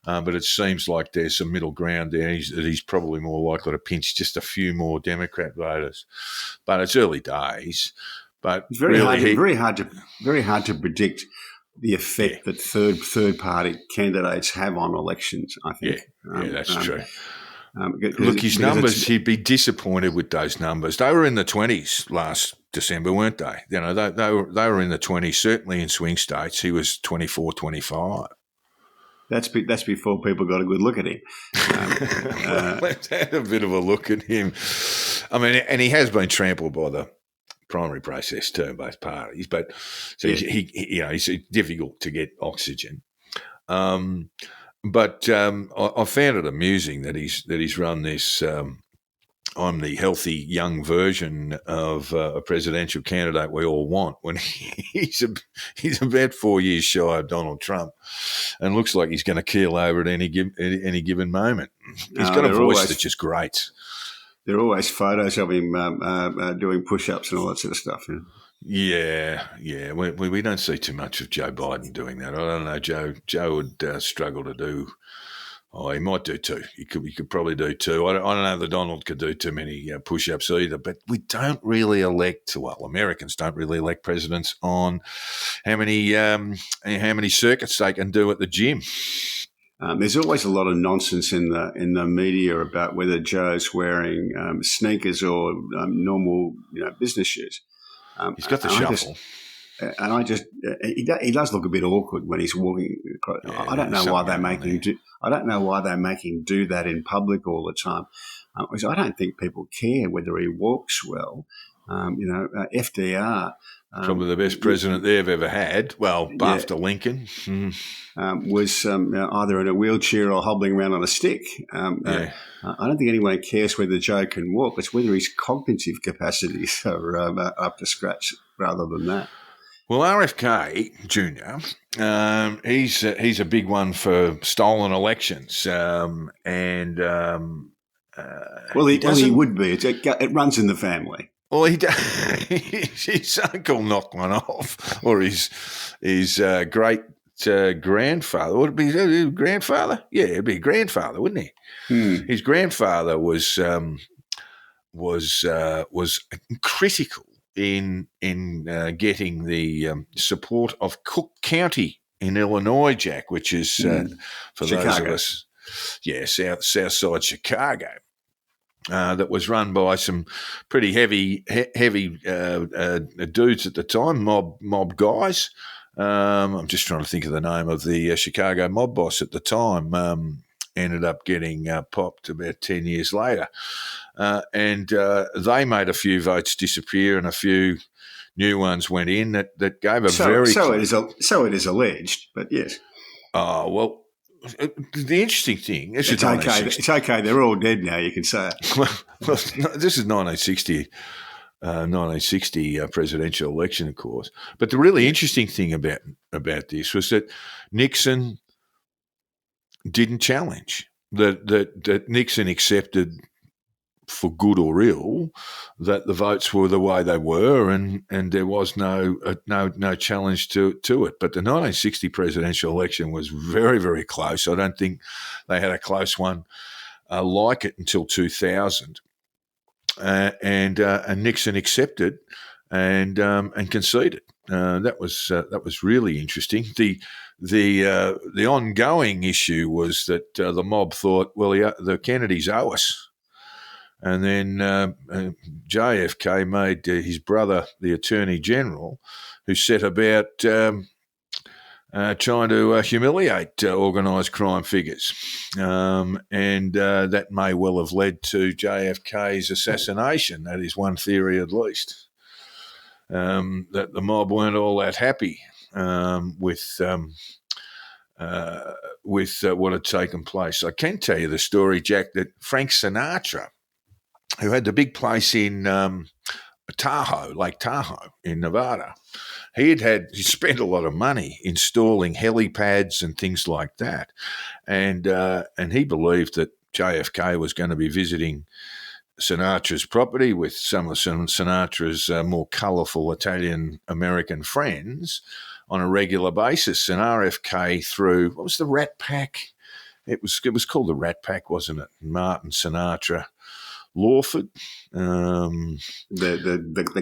but it seems like there's some middle ground there. He's probably more likely to pinch just a few more Democrat voters. But it's early days. But it's very hard to predict the effect that third party candidates have on elections. I think. That's true. Look, his numbers. He'd be disappointed with those numbers. They were in the 20s last December, weren't they? You know, they were in the 20s. Certainly in swing states, he was 24, 25. That's before people got a good look at him. Let's have a bit of a look at him. I mean, and he has been trampled by the primary process too, both parties. But so he's difficult to get oxygen. But I found it amusing that he's run this. I'm the healthy young version of a presidential candidate we all want. When he's about 4 years shy of Donald Trump, and looks like he's going to keel over at any given moment. He's got a voice that's just great. there are always photos of him doing push-ups and all that sort of stuff. Yeah. We don't see too much of Joe Biden doing that. I don't know. Joe would struggle to do. Oh, he might do two. He could probably do two. I don't know that Donald could do too many push-ups either. But we don't really Americans don't really elect presidents on how many circuits they can do at the gym. There's always a lot of nonsense in the media about whether Joe's wearing sneakers or normal business shoes. He's got the shuffle. He does look a bit awkward when he's walking. Yeah, I don't know why they make him do. I don't know why they make him do that in public all the time. Because I don't think people care whether he walks well. FDR. Probably the best president they've ever had. Well, after Lincoln. Was either in a wheelchair or hobbling around on a stick. I don't think anyone cares whether Joe can walk. It's whether his cognitive capacities are up to scratch rather than that. Well, RFK Jr., he's a big one for stolen elections. He would be. It runs in the family. Well, his uncle knocked one off, or his great grandfather. Would it be his grandfather? Yeah, it'd be grandfather, wouldn't he? His grandfather was critical in getting the support of Cook County in Illinois, Jack, which is for Chicago. those of us, south side Chicago. That was run by some pretty heavy dudes at the time, mob guys. I'm just trying to think of the name of the Chicago mob boss at the time. Ended up getting popped about 10 years later. And they made a few votes disappear and a few new ones went in that gave a very... So it is alleged, but yes. Oh, well... The interesting thing... It's okay. It's okay. They're all dead now, you can say it. Well, this is 1960 presidential election, of course. But the really interesting thing about this was that Nixon didn't challenge. That Nixon accepted, for good or ill, that the votes were the way they were, and there was no challenge to it. But the 1960 presidential election was very, very close. I don't think they had a close one like it until 2000, and Nixon accepted and conceded. That was really interesting. The ongoing issue was that the mob thought, well, the Kennedys owe us. And then JFK made his brother the Attorney General, who set about trying to humiliate organised crime figures. And that may well have led to JFK's assassination. That is one theory at least, that the mob weren't all that happy with what had taken place. I can tell you the story, Jack, that Frank Sinatra, who had the big place in Tahoe, Lake Tahoe in Nevada, he spent a lot of money installing helipads and things like that, and he believed that JFK was going to be visiting Sinatra's property with some of Sinatra's more colourful Italian-American friends on a regular basis, and RFK threw, what was the Rat Pack? It was called the Rat Pack, wasn't it? Martin Sinatra, Lawford, the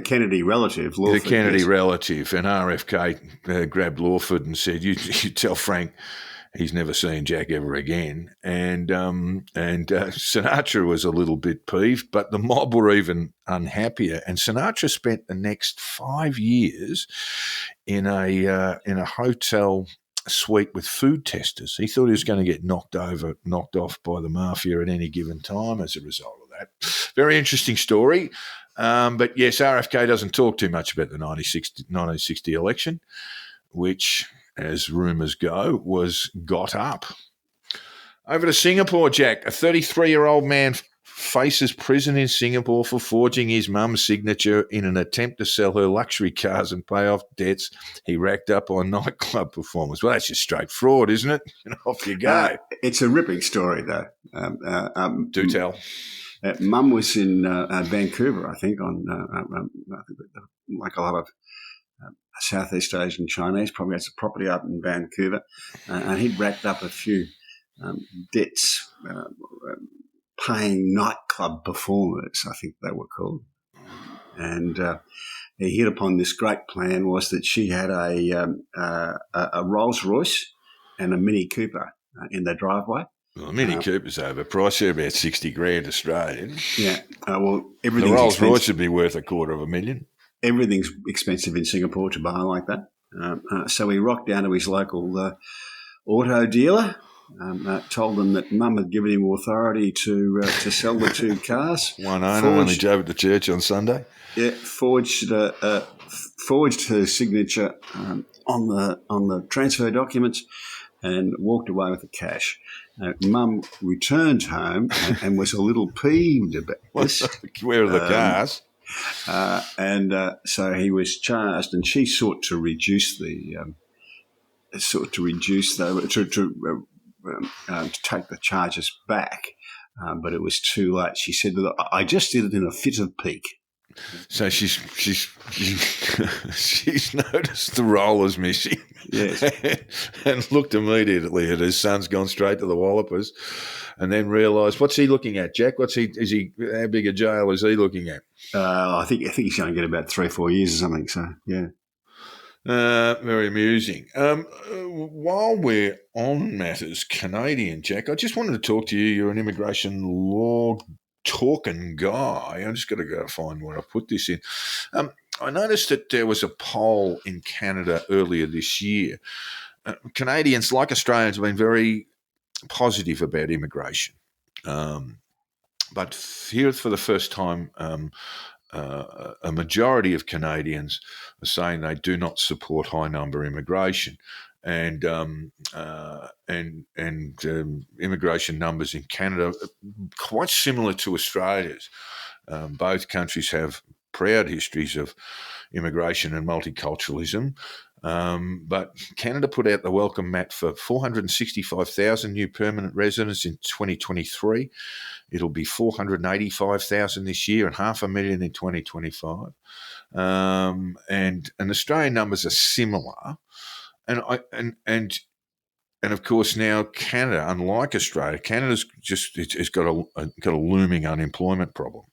Kennedy relative, Lawford, the Kennedy relative, and RFK grabbed Lawford and said, "You tell Frank he's never seen Jack ever again." And Sinatra was a little bit peeved, but the mob were even unhappier. And Sinatra spent the next 5 years in a hotel suite with food testers. He thought he was going to get knocked off by the mafia at any given time as a result of that. Very interesting story. But yes, RFK doesn't talk too much about the 1960 election, which, as rumours go, was got up. Over to Singapore, Jack. A 33-year-old man faces prison in Singapore for forging his mum's signature in an attempt to sell her luxury cars and pay off debts he racked up on nightclub performers. Well, that's just straight fraud, isn't it? Off you go. It's a ripping story, though. Do tell. Mum was in Vancouver, I think, like a lot of Southeast Asian Chinese, probably has a property up in Vancouver, and he'd racked up a few debts paying nightclub performers, I think they were called. And he hit upon this great plan was that she had a Rolls Royce and a Mini Cooper in the driveway. Well, Mini Cooper's overpriced. They're about 60 grand Australian. Yeah. Well, The everything's Rolls expensive. Royce would be worth $250,000. Everything's expensive in Singapore to buy like that. So he rocked down to his local auto dealer, told them that Mum had given him authority to sell the two cars. One owner only drove it to church on Sunday. Yeah, forged her signature on the transfer documents and walked away with the cash. Mum returned home and was a little peeved about this. Where are the cars? So he was charged, and she sought to reduce to take the charges back, but it was too late. She said, "Look, I just did it in a fit of pique." So she's noticed the rollers missing. Yes. And looked immediately at his son's gone straight to the Wallopers, and then realised, what's he looking at, Jack? How big a jail is he looking at? I think he's going to get about 3 or 4 years or something. So yeah. Very amusing. While we're on matters Canadian, Jack, I just wanted to talk to you. You're an immigration law talking guy. I just got to go find where I put this in. I noticed that there was a poll in Canada earlier this year. Canadians, like Australians, have been very positive about immigration. But here for the first time, a majority of Canadians are saying they do not support high number immigration, and immigration numbers in Canada are quite similar to Australia's. Both countries have proud histories of immigration and multiculturalism. But Canada put out the welcome mat for 465,000 new permanent residents in 2023. It'll be 485,000 this year and 500,000 in 2025. And Australian numbers are similar. And of course now Canada, unlike Australia, Canada's it's got a looming unemployment problem.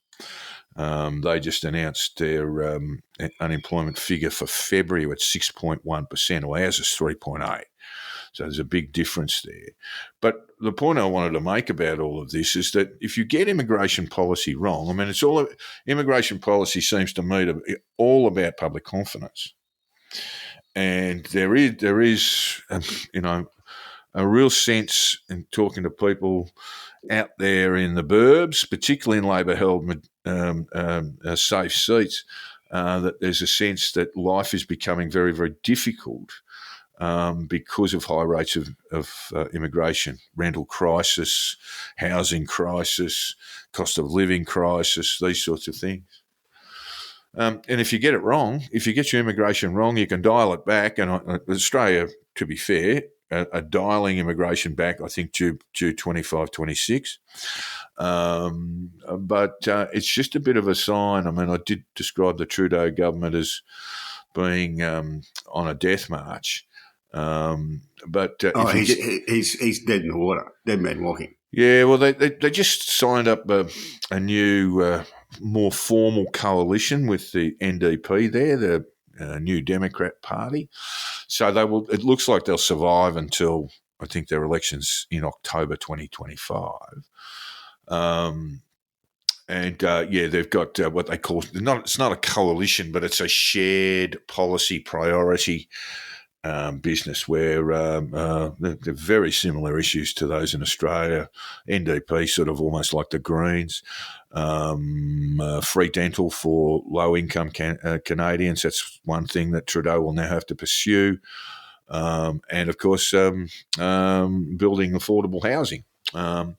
They just announced their unemployment figure for February at 6.1%, or ours is 3.8%. So there's a big difference there. But the point I wanted to make about all of this is that if you get immigration policy wrong, I mean, immigration policy seems to me to be all about public confidence. And there is a real sense in talking to people out there in the burbs, particularly in Labor-held safe seats, that there's a sense that life is becoming very, very difficult because of high rates of immigration, rental crisis, housing crisis, cost of living crisis, these sorts of things. And if you get it wrong, if you get your immigration wrong, you can dial it back. And Australia, to be fair, are dialing immigration back, I think, due 25, 26. But it's just a bit of a sign. I mean, I did describe the Trudeau government as being on a death march. But he's dead in the water, dead man walking. Yeah, well, they just signed up a new, more formal coalition with the NDP there, the New Democrat Party. So they will. It looks like they'll survive until I think their elections in October 2025. They've got what they call it's not a coalition, but it's a shared policy priority business where they're very similar issues to those in Australia. NDP sort of almost like the Greens. Free dental for low-income Canadians. That's one thing that Trudeau will now have to pursue. And, of course, building affordable housing. And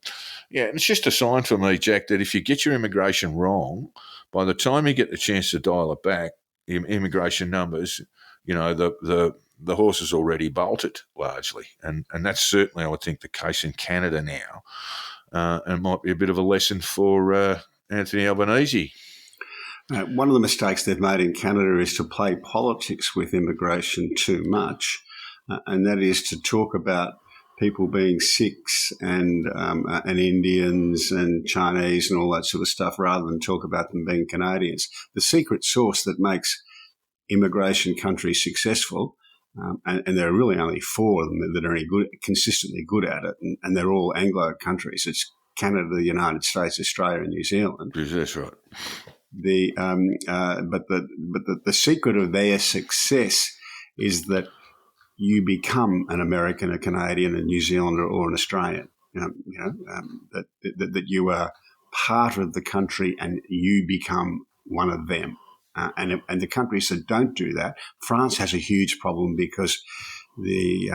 it's just a sign for me, Jack, that if you get your immigration wrong, by the time you get the chance to dial it back, immigration numbers, the horse is already bolted largely. And that's certainly, I would think, the case in Canada now. and might be a bit of a lesson for Anthony Albanese. One of the mistakes they've made in Canada is to play politics with immigration too much, and that is to talk about people being Sikhs and Indians and Chinese and all that sort of stuff, rather than talk about them being Canadians. The secret sauce that makes immigration countries successful, and there are really only 4 of them that are consistently good at it, and they're all Anglo countries. It's Canada, the United States, Australia, and New Zealand. That's right. But the secret of their success is that you become an American, a Canadian, a New Zealander, or an Australian. That you are part of the country and you become one of them. And the countries that don't do that, France has a huge problem because the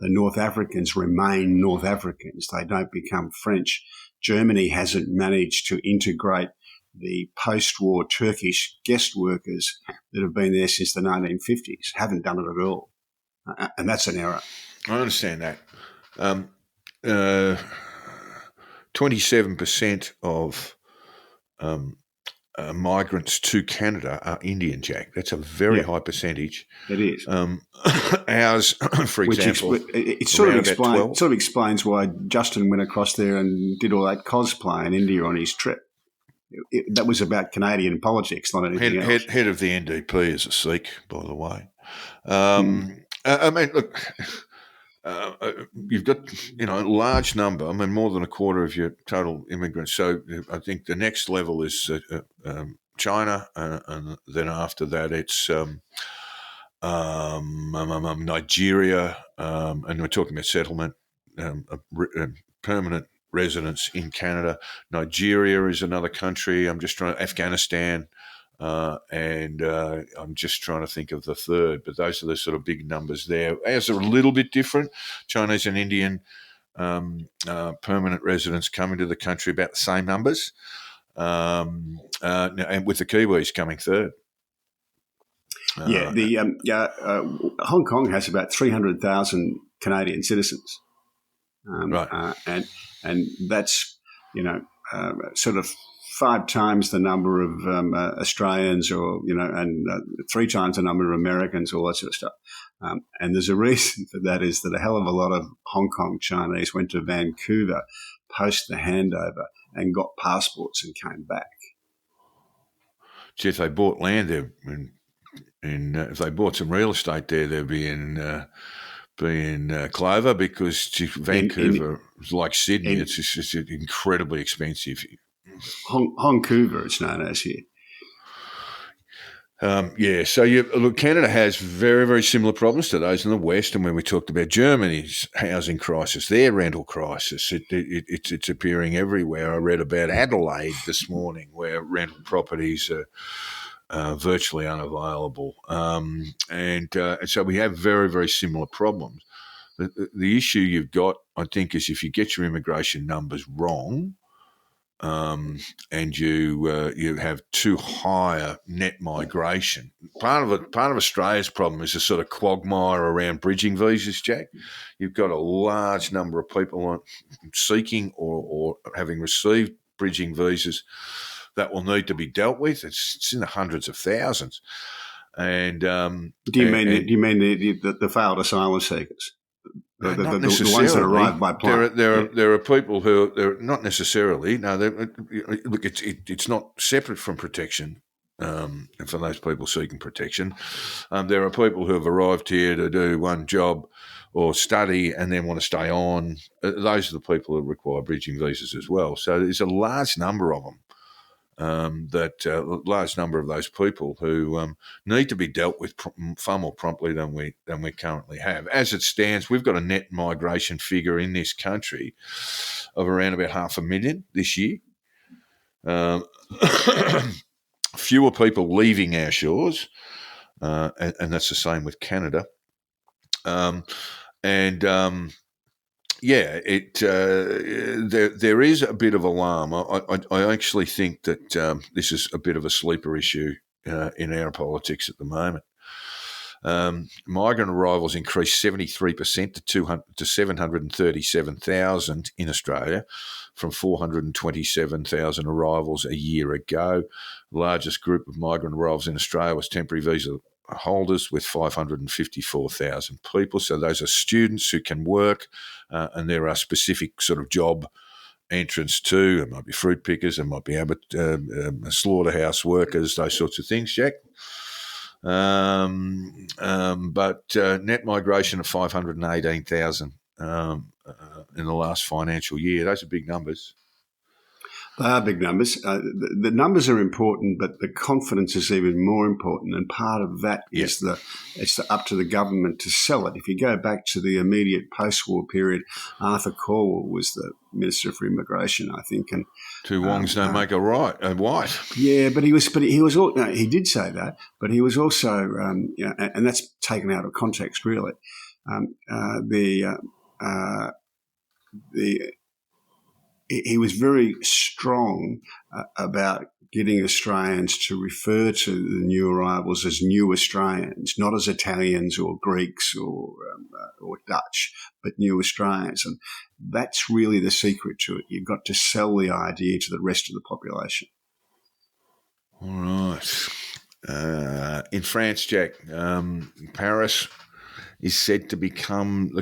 North Africans remain North Africans. They don't become French. Germany hasn't managed to integrate the post-war Turkish guest workers that have been there since the 1950s. Haven't done it at all. And that's an error. I understand that. 27% of migrants to Canada are Indian, Jack. That's a very high percentage. It is. Ours, for example, it sort of explains why Justin went across there and did all that cosplay in India on his trip. That was about Canadian politics, not anything else. Head of the NDP is a Sikh, by the way. I mean, look, you've got a large number. I mean, more than a quarter of your total immigrants. So I think the next level is China, and then after that it's Nigeria, and we're talking about settlement, permanent residents in Canada. Nigeria is another country. Afghanistan, and I'm just trying to think of the third, but those are the sort of big numbers there. Ours are a little bit different. Chinese and Indian permanent residents coming to the country, about the same numbers, and with the Kiwis coming third. Hong Kong has about 300,000 Canadian citizens, right, and that's sort of 5 times the number of Australians, and 3 times the number of Americans, all that sort of stuff. And there's a reason for that, is that a hell of a lot of Hong Kong Chinese went to Vancouver post the handover and got passports and came back. Gee, if they bought land there, and if they bought some real estate there, they'd be in clover, because Vancouver is like Sydney. It's just incredibly expensive. Vancouver, it's known as here. So look, Canada has very, very similar problems to those in the West. And when we talked about Germany's housing crisis, their rental crisis, it's appearing everywhere. I read about Adelaide this morning, where rental properties are virtually unavailable. And so we have very, very similar problems. The issue you've got, I think, is if you get your immigration numbers wrong, and you have too high a net migration. Part of Australia's problem is a sort of quagmire around bridging visas, Jack. You've got a large number of people seeking or having received bridging visas that will need to be dealt with. It's in the hundreds of thousands. And do you mean the failed asylum seekers? Not the necessarily. Ones that arrive by plane. There are people who they're not necessarily. No, look, it's not separate from protection. And for those people seeking protection, there are people who have arrived here to do one job or study and then want to stay on. Those are the people who require bridging visas as well. So there's a large number of them. Large number of those people who need to be dealt with far more promptly than we currently have. As it stands, we've got a net migration figure in this country of around about 500,000 this year. Fewer people leaving our shores, and that's the same with Canada. There is a bit of alarm. I actually think that this is a bit of a sleeper issue in our politics at the moment. Migrant arrivals increased 73% to 737,000 in Australia from 427,000 arrivals a year ago. The largest group of migrant arrivals in Australia was temporary visa holders with 554,000 people. So those are students who can work, and there are specific sort of job entrants too. It might be fruit pickers, it might be slaughterhouse workers, those sorts of things, Jack. But net migration of 518,000 in the last financial year. Those are big numbers. They are big numbers. The numbers are important, but the confidence is even more important. And part of that is it's up to the government to sell it. If you go back to the immediate post-war period, Arthur Corwell was the Minister for Immigration, I think, and two wrongs don't make a white. Yeah, but he did say that, but he was also, and that's taken out of context, really. He was very strong about getting Australians to refer to the new arrivals as new Australians, not as Italians or Greeks or Dutch, but new Australians. And that's really the secret to it. You've got to sell the idea to the rest of the population. All right. In France, Jack, Paris is said to become the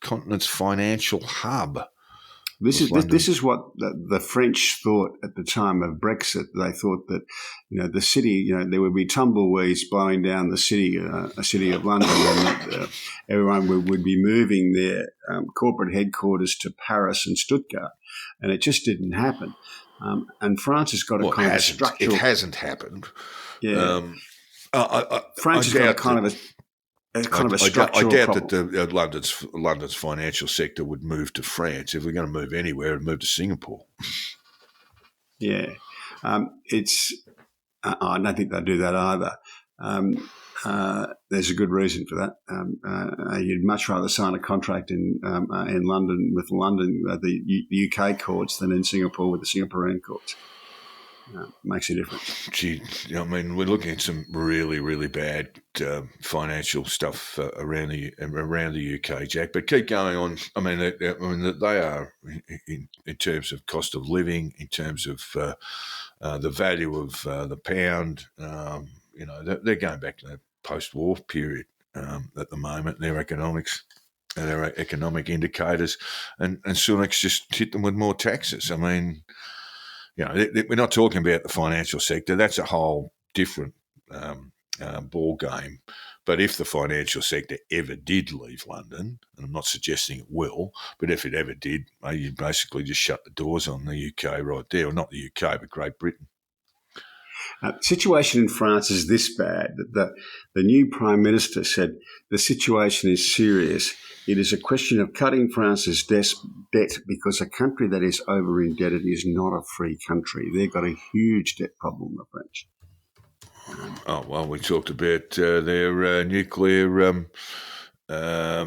continent's financial hub. This is what the French thought at the time of Brexit. They thought that, the city, there would be tumbleweeds blowing down the city, a city of London, and that everyone would be moving their corporate headquarters to Paris and Stuttgart, and it just didn't happen. And France has got a kind of structural. It hasn't happened. Yeah, France has got a kind of a. I doubt that London's financial sector would move to France. If we're going to move anywhere, it'd move to Singapore. Yeah, I don't think they'd do that either. There's a good reason for that. You'd much rather sign a contract in London with the UK courts than in Singapore with the Singaporean courts. Makes a difference. Gee, we're looking at some really, really bad financial stuff around the UK, Jack. But keep going on. They are in terms of cost of living, in terms of the value of the pound. They're going back to the post-war period at the moment. Their economics. Their economic indicators, and Sunak's just hit them with more taxes. We're not talking about the financial sector. That's a whole different ball game. But if the financial sector ever did leave London, and I'm not suggesting it will, but if it ever did, you'd basically just shut the doors on the UK right there. Or not the UK, but Great Britain. The situation in France is this bad that the new Prime Minister said the situation is serious. It is a question of cutting France's debt because a country that is over-indebted is not a free country. They've got a huge debt problem, the French. We talked about their nuclear their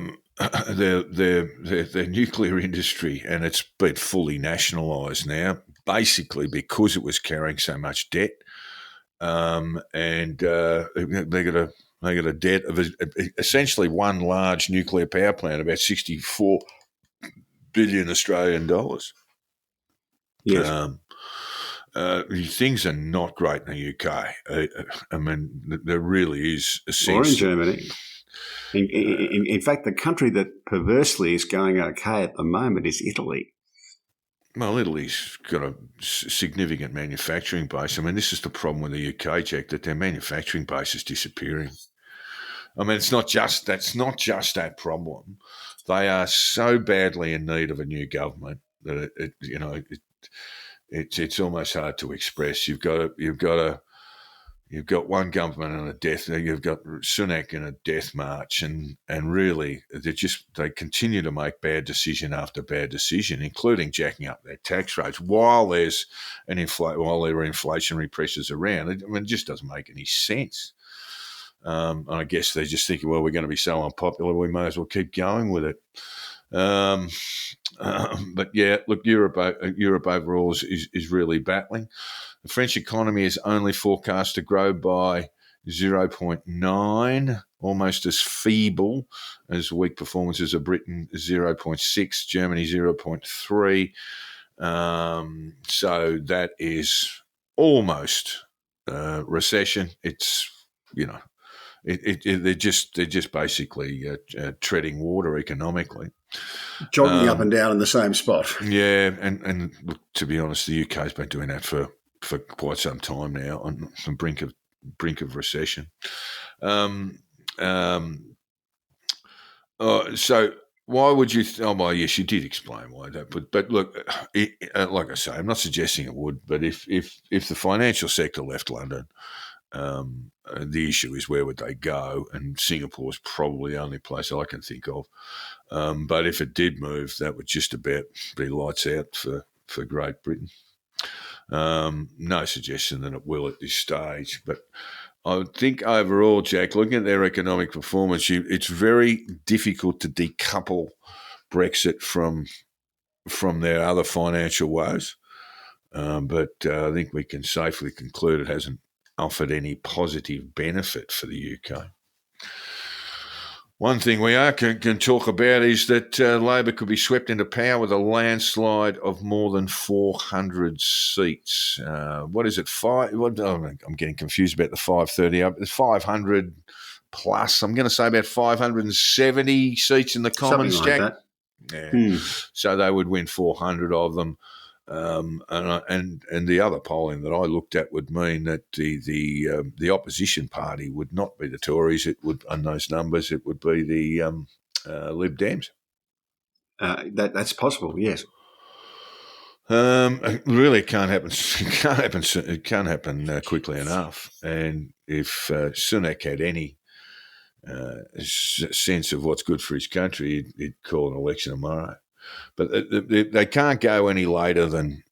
nuclear industry, and it's been fully nationalised now, basically because it was carrying so much debt. And they got a debt of essentially one large nuclear power plant, about 64 billion Australian dollars. Yes. Things are not great in the UK. There really is a sense. Or in Germany. In fact, the country that perversely is going okay at the moment is Italy. Well, Italy's got a significant manufacturing base. This is the problem with the UK, Jack, that their manufacturing base is disappearing. It's not just that problem. They are so badly in need of a new government that it's almost hard to express. You've got one government in a death. You've got Sunak in a death march, and really they continue to make bad decision after bad decision, including jacking up their tax rates while there are inflationary pressures around. It just doesn't make any sense. I guess they're just thinking, well, we're going to be so unpopular, we may as well keep going with it. But yeah, look, Europe overall is really battling. The French economy is only forecast to grow by 0.9, almost as feeble as weak performances of Britain, 0.6, Germany 0.3. So that is almost recession. It's, they're just basically treading water economically. Jogging up and down in the same spot. Yeah, and look, to be honest, the UK's been doing that for quite some time now, on the brink of recession. So why would you? Well, yes, you did explain why that. But look, like I say, I'm not suggesting it would. But if the financial sector left London, the issue is where would they go? And Singapore's probably the only place I can think of. But if it did move, that would just about be lights out for Great Britain. No suggestion that it will at this stage, but I would think overall, Jack, looking at their economic performance, it's very difficult to decouple Brexit from their other financial woes. But I think we can safely conclude it hasn't offered any positive benefit for the UK. One thing we can talk about is that Labor could be swept into power with a landslide of more than 400 seats. What is it? I'm getting confused about the 530. It's 500 plus. I'm going to say about 570 seats in the Commons, Something like Jack. that. Yeah. So they would win 400 of them. And the other polling that I looked at would mean that the opposition party would not be the Tories. It would, on those numbers, it would be the Lib Dems. That's possible. Yes. It really can't happen. It can't happen quickly enough. And if Sunak had any sense of what's good for his country, he'd call an election tomorrow. But they can't go any later than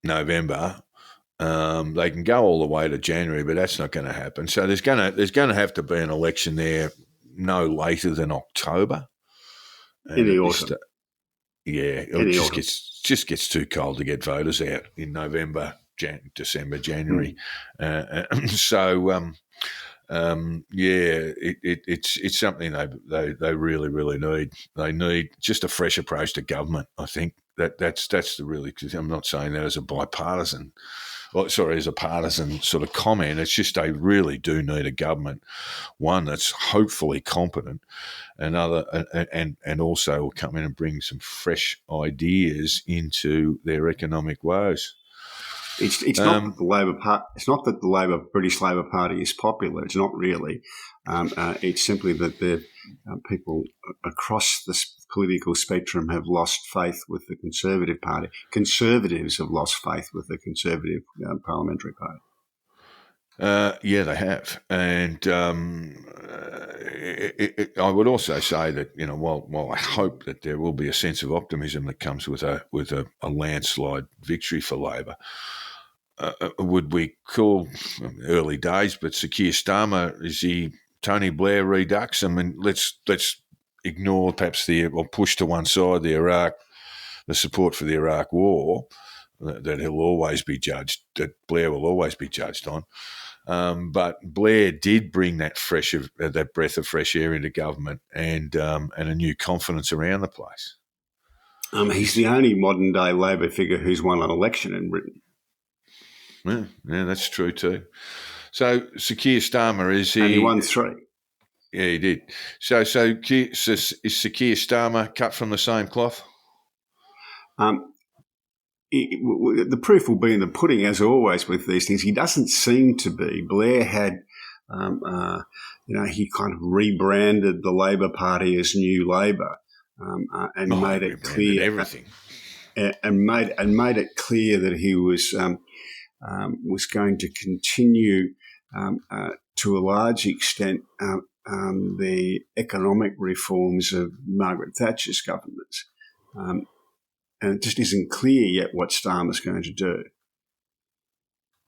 November. They can go all the way to January, but that's not going to happen. So there's going to have to be an election there no later than October. In the autumn. It just gets too cold to get voters out in November, December, January. It's something they really, really need. They need just a fresh approach to government. I think that's the really. Cause I'm not saying that as a bipartisan, as a partisan sort of comment. It's just they really do need a government, one that's hopefully competent, and also will come in and bring some fresh ideas into their economic woes. It's not that the Labor Party. It's not that the British Labor Party is popular. It's not really. It's simply that the people across the political spectrum have lost faith with the Conservative Party. Conservatives have lost faith with the Conservative Parliamentary Party. Yeah, they have, and I would also say that while I hope that there will be a sense of optimism that comes with a landslide victory for Labor. Would we call early days? But Sir Keir Starmer, is he Tony Blair redux? I mean, let's ignore perhaps or push to one side the support for the Iraq War that he'll always be judged, that Blair will always be judged on. But Blair did bring that breath of fresh air into government and a new confidence around the place. He's the only modern day Labor figure who's won an election in Britain. Yeah, that's true too. So Sir Keir Starmer, is he? And he won 3. Yeah, he is Sir Keir Starmer cut from the same cloth? The proof will be in the pudding, as always with these things. He doesn't seem to be. Blair had, he kind of rebranded the Labor Party as New Labor, and made it clear everything, and made it clear that he was going to continue to a large extent the economic reforms of Margaret Thatcher's governments. And it just isn't clear yet what Starmer's going to do.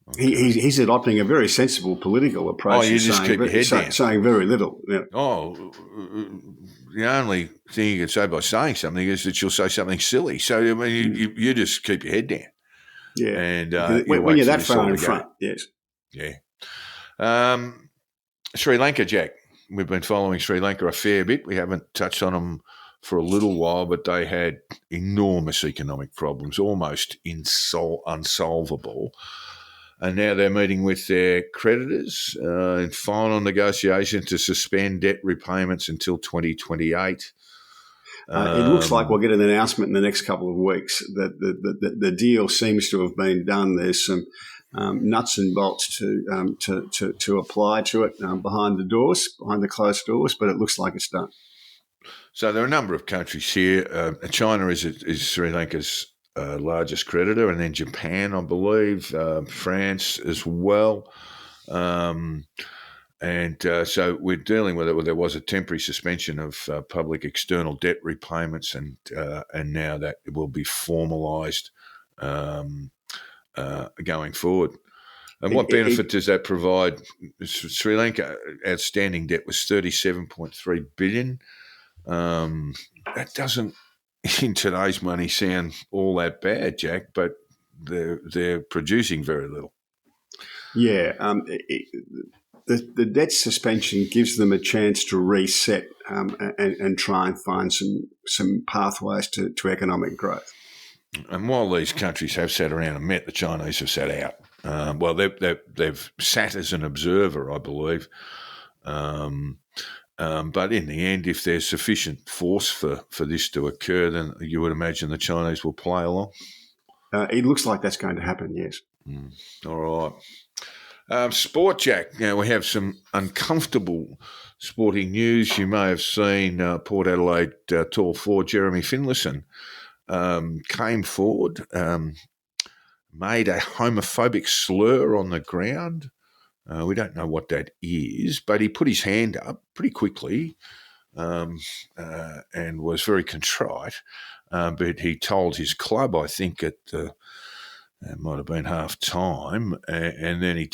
Okay. He's adopting a very sensible political approach. You just keep your head down. Saying very little. Yeah. The only thing you can say by saying something is that you'll say something silly. So, I mean, you just keep your head down. Yeah. And when you're that far in front, yes. Yeah. Sri Lanka, Jack. We've been following Sri Lanka a fair bit. We haven't touched on them for a little while, but they had enormous economic problems, almost unsolvable. And now they're meeting with their creditors in final negotiation to suspend debt repayments until 2028. It looks like we'll get an announcement in the next couple of weeks that the deal seems to have been done. There's some nuts and bolts to apply to it behind the closed doors, but it looks like it's done. So there are a number of countries here. China is Sri Lanka's largest creditor, and then Japan, I believe, France as well. So we're dealing with it. Well, there was a temporary suspension of public external debt repayments, and now that it will be formalised going forward. And what benefit does that provide? Sri Lanka outstanding debt was $37.3 billion. That doesn't, in today's money, sound all that bad, Jack, but they're producing very little. Yeah, the debt suspension gives them a chance to reset and try and find some pathways to economic growth. And while these countries have sat around and met, the Chinese have sat out. They've sat as an observer, I believe. But in the end, if there's sufficient force for this to occur, then you would imagine the Chinese will play along. It looks like that's going to happen, yes. All right. Sport, Jack. Now, we have some uncomfortable sporting news. You may have seen Port Adelaide tall forward Jeremy Finlayson came forward, made a homophobic slur on the ground. We don't know what that is, but he put his hand up pretty quickly and was very contrite. But he told his club, I think, it might have been half time, and then he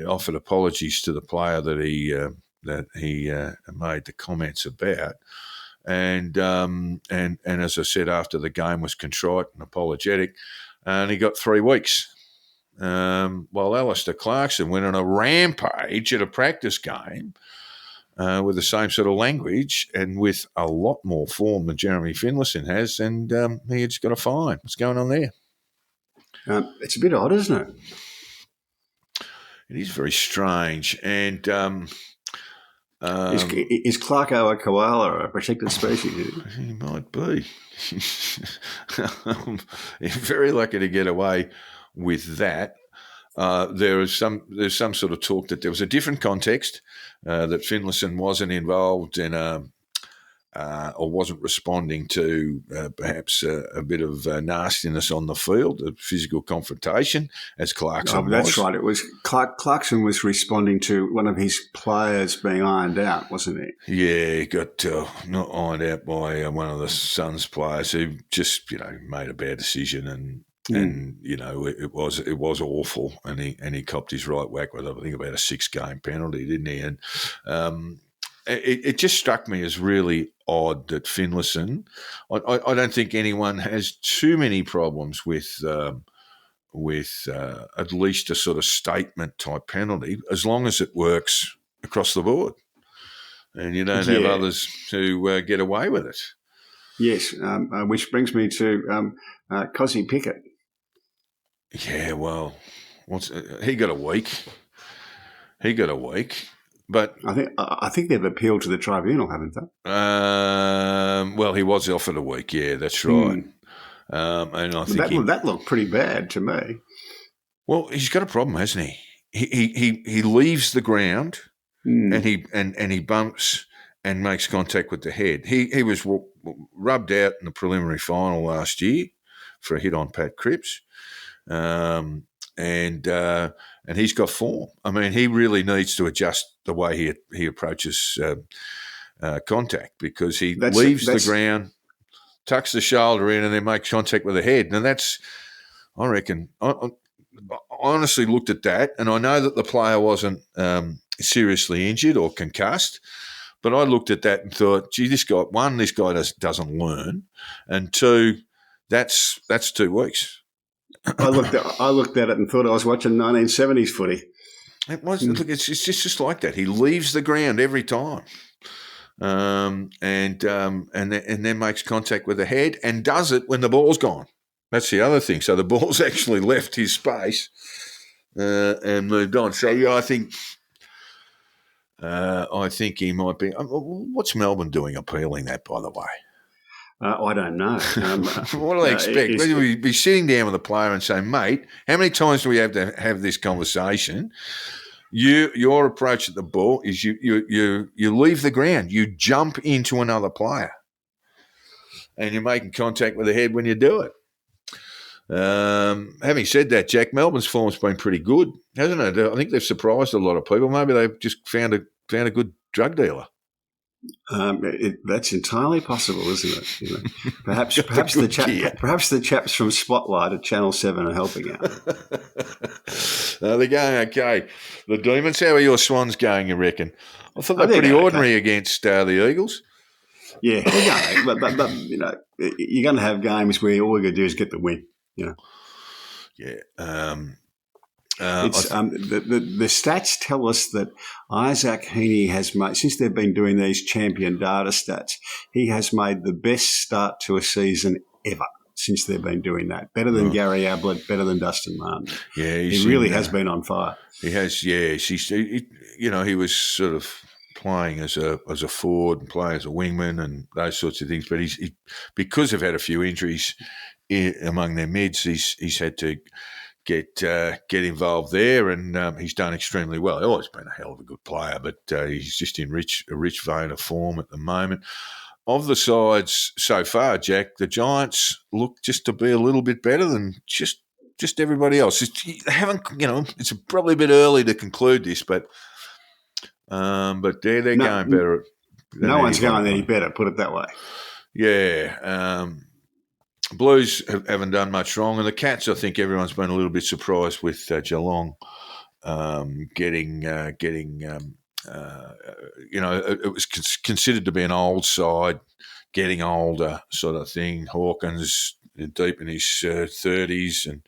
offered apologies to the player that he made the comments about. And as I said, after the game was contrite and apologetic, and he got 3 weeks. While Alistair Clarkson went on a rampage at a practice game with the same sort of language and with a lot more form than Jeremy Finlayson has, and he just got a fine. What's going on there? It's a bit odd, isn't it? It is very strange. And is Clarko a koala, a protected species? He might be. He's very lucky to get away with that. There's some sort of talk that there was a different context, that Finlayson wasn't involved in or wasn't responding to perhaps a bit of nastiness on the field, a physical confrontation, as Clarkson was. That's right. It was Clarkson was responding to one of his players being ironed out, wasn't he? Yeah, he got not ironed out by one of the Suns players who just made a bad decision and it was awful, and he copped his right whack with, I think, about a 6-game penalty, didn't he? And it just struck me as really odd that Finlayson. I don't think anyone has too many problems with at least a sort of statement type penalty, as long as it works across the board, and you don't have others who get away with it. Yes, which brings me to Cosy Pickett. Yeah, well, he got a week. But I think they've appealed to the tribunal, haven't they? Well, he was offered a week. Yeah, that's right. And I think that looked pretty bad to me. Well, he's got a problem, hasn't he? He leaves the ground and he bumps and makes contact with the head. He was rubbed out in the preliminary final last year for a hit on Pat Cripps. And he's got form. I mean, he really needs to adjust the way he approaches contact, because he leaves the ground, tucks the shoulder in, and then makes contact with the head. And that's, I reckon, I honestly looked at that, and I know that the player wasn't seriously injured or concussed, but I looked at that and thought, gee, this guy doesn't learn, and two, that's 2 weeks. I looked at it and thought I was watching 1970s footy. It was. Look, it's just like that. He leaves the ground every time, and then makes contact with the head and does it when the ball's gone. That's the other thing. So the ball's actually left his space and moved on. So yeah, I think he might be. What's Melbourne doing appealing that, by the way? I don't know. What do they expect? We'll be sitting down with a player and saying, mate, how many times do we have to have this conversation? Your approach at the ball is you leave the ground, you jump into another player, and you're making contact with the head when you do it. Having said that, Jack, Melbourne's form's been pretty good, hasn't it? I think they've surprised a lot of people. Maybe they've just found a good drug dealer. That's entirely possible, isn't it? You know, perhaps the chaps from Spotlight at Channel 7 are helping out. They're going okay. The Demons, how are your Swans going, you reckon? I thought they're pretty ordinary against the Eagles. Yeah, they're going, but you know, you're going to have games where all you're going to do is get the win. You know. Yeah. The stats tell us that Isaac Heaney has made, since they've been doing these champion data stats, he has made the best start to a season ever since they've been doing that. Better than Gary Ablett, better than Dustin Martin. Yeah, he really has been on fire. He has, yes. He was sort of playing as a forward and playing as a wingman and those sorts of things. But he because they've had a few injuries among their mids, he's had to get involved there, and he's done extremely well. He's always been a hell of a good player, but he's just in a rich vein of form at the moment. Of the sides so far, Jack, the Giants look just to be a little bit better than just everybody else. It's probably a bit early to conclude this, but they're going better. No one's going any better, put it that way. Yeah. Blues haven't done much wrong, and the Cats, I think everyone's been a little bit surprised with Geelong getting. It was considered to be an old side, getting older sort of thing. Hawkins deep in his 30s and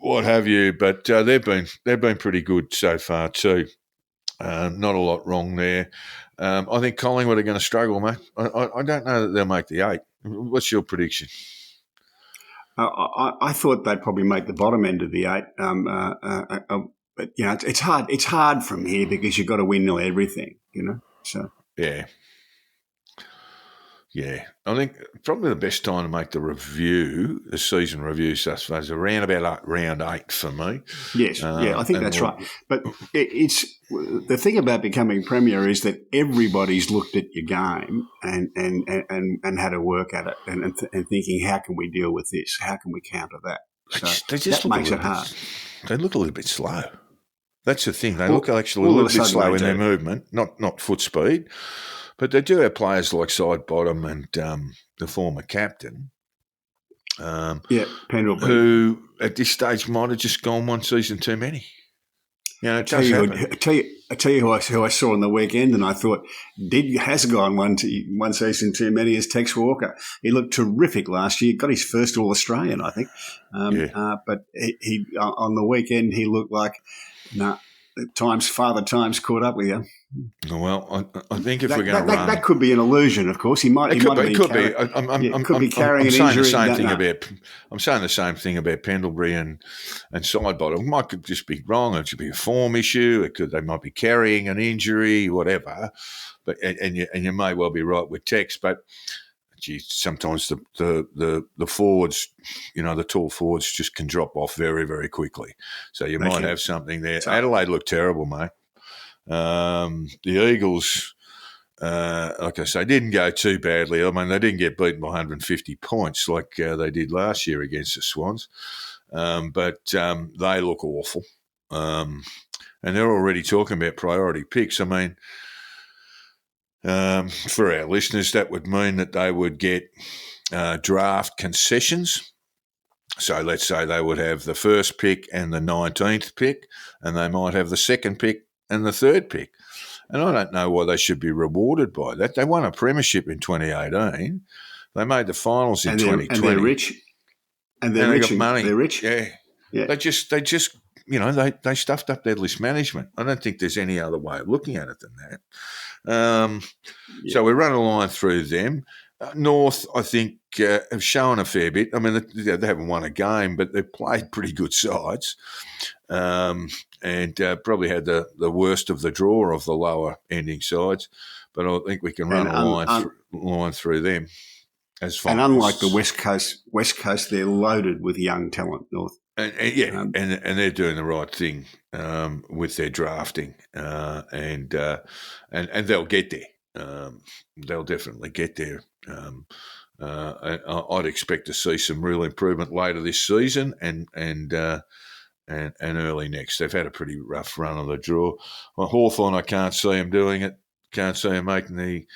what have you, but they've been pretty good so far too. Not a lot wrong there. I think Collingwood are going to struggle, mate. I don't know that they'll make the 8. What's your prediction? I thought they'd probably make the bottom end of the 8. But you know, it's hard. It's hard from here because you've got to win nearly everything. You know, so yeah. I think probably the best time to make the season review, thus far, is around about round 8 for me. Yes, I think that's right. But it's the thing about becoming premier is that everybody's looked at your game and had a work at it and thinking, how can we deal with this? How can we counter that? So that makes it hard. They look a little bit slow. That's the thing. They look actually a little bit slow in their movement, not foot speed. But they do have players like Sidebottom and the former captain. Pendlebury. Who at this stage might have just gone one season too many. You know, I tell you who I saw on the weekend, and I thought has gone one season too many is Tex Walker. He looked terrific last year. Got his first All-Australian, I think. But he on the weekend he looked like Father Time's caught up with you. Well, I think if we're going to run, that could be an illusion. Of course, he might. It could be. Could be carrying an injury. I'm saying the same thing about Pendlebury and Sidebottom. It might just be wrong. It should be a form issue. They might be carrying an injury, whatever. But and you may well be right with Tex. But geez, sometimes the forwards, the tall forwards just can drop off very, very quickly. So you might have something there. Adelaide looked terrible, mate. The Eagles, like I say, didn't go too badly. I mean, they didn't get beaten by 150 points like they did last year against the Swans, but they look awful. And they're already talking about priority picks. I mean, for our listeners, that would mean that they would get draft concessions. So let's say they would have the first pick and the 19th pick, and they might have the second pick and the third pick. And I don't know why they should be rewarded by that. They won a premiership in 2018. They made the finals in 2020. And they're rich. And they're rich. Got money. They're rich. Yeah. They just they stuffed up their list management. I don't think there's any other way of looking at it than that. So we run a line through them. North, I think, have shown a fair bit. I mean, they haven't won a game, but they've played pretty good sides, and probably had the worst of the draw of the lower ending sides. But I think we can run a line through them. And unlike the West Coast, they're loaded with young talent. North, and they're doing the right thing with their drafting, and they'll get there. They'll definitely get there. I'd expect to see some real improvement later this season and early next. They've had a pretty rough run of the draw. Well, Hawthorn, I can't see them doing it. Can't see them making the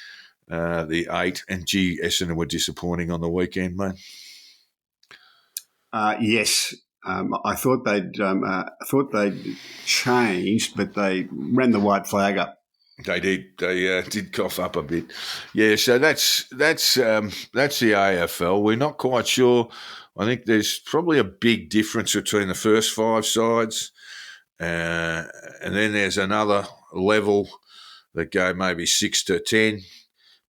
8. And gee, Essendon were disappointing on the weekend, mate. Yes. I thought they'd changed, but they ran the white flag up. They did. They did cough up a bit. Yeah. So that's the AFL. We're not quite sure. I think there's probably a big difference between the first 5 sides, and then there's another level that go maybe 6 to 10,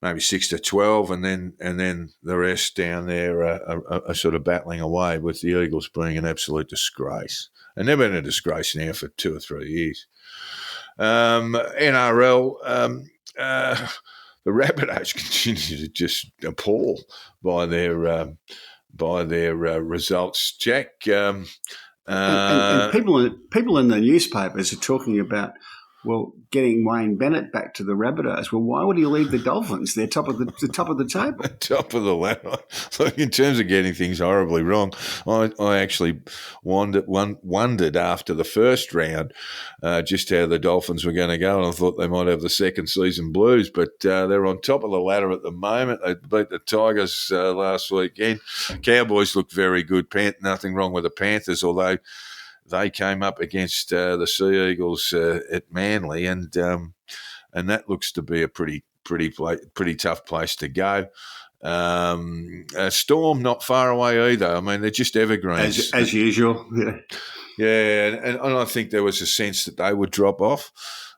maybe 6 to 12, and then the rest down there are sort of battling away, with the Eagles being an absolute disgrace, and they've been a disgrace now for 2 or 3 years. NRL, the Rabbitohs continue to just appall by their results, Jack. And people in the newspapers are talking about, well, getting Wayne Bennett back to the Rabbitohs. Well, why would he leave the Dolphins? They're top of the table. Top of the ladder. Look, in terms of getting things horribly wrong, I actually wondered after the first round just how the Dolphins were going to go, and I thought they might have the second season blues, but they're on top of the ladder at the moment. They beat the Tigers last weekend. Cowboys look very good. Nothing wrong with the Panthers, although they came up against the Sea Eagles at Manly, and that looks to be a pretty tough place to go. Storm not far away either. I mean, they're just evergreens as usual. Yeah, and I think there was a sense that they would drop off,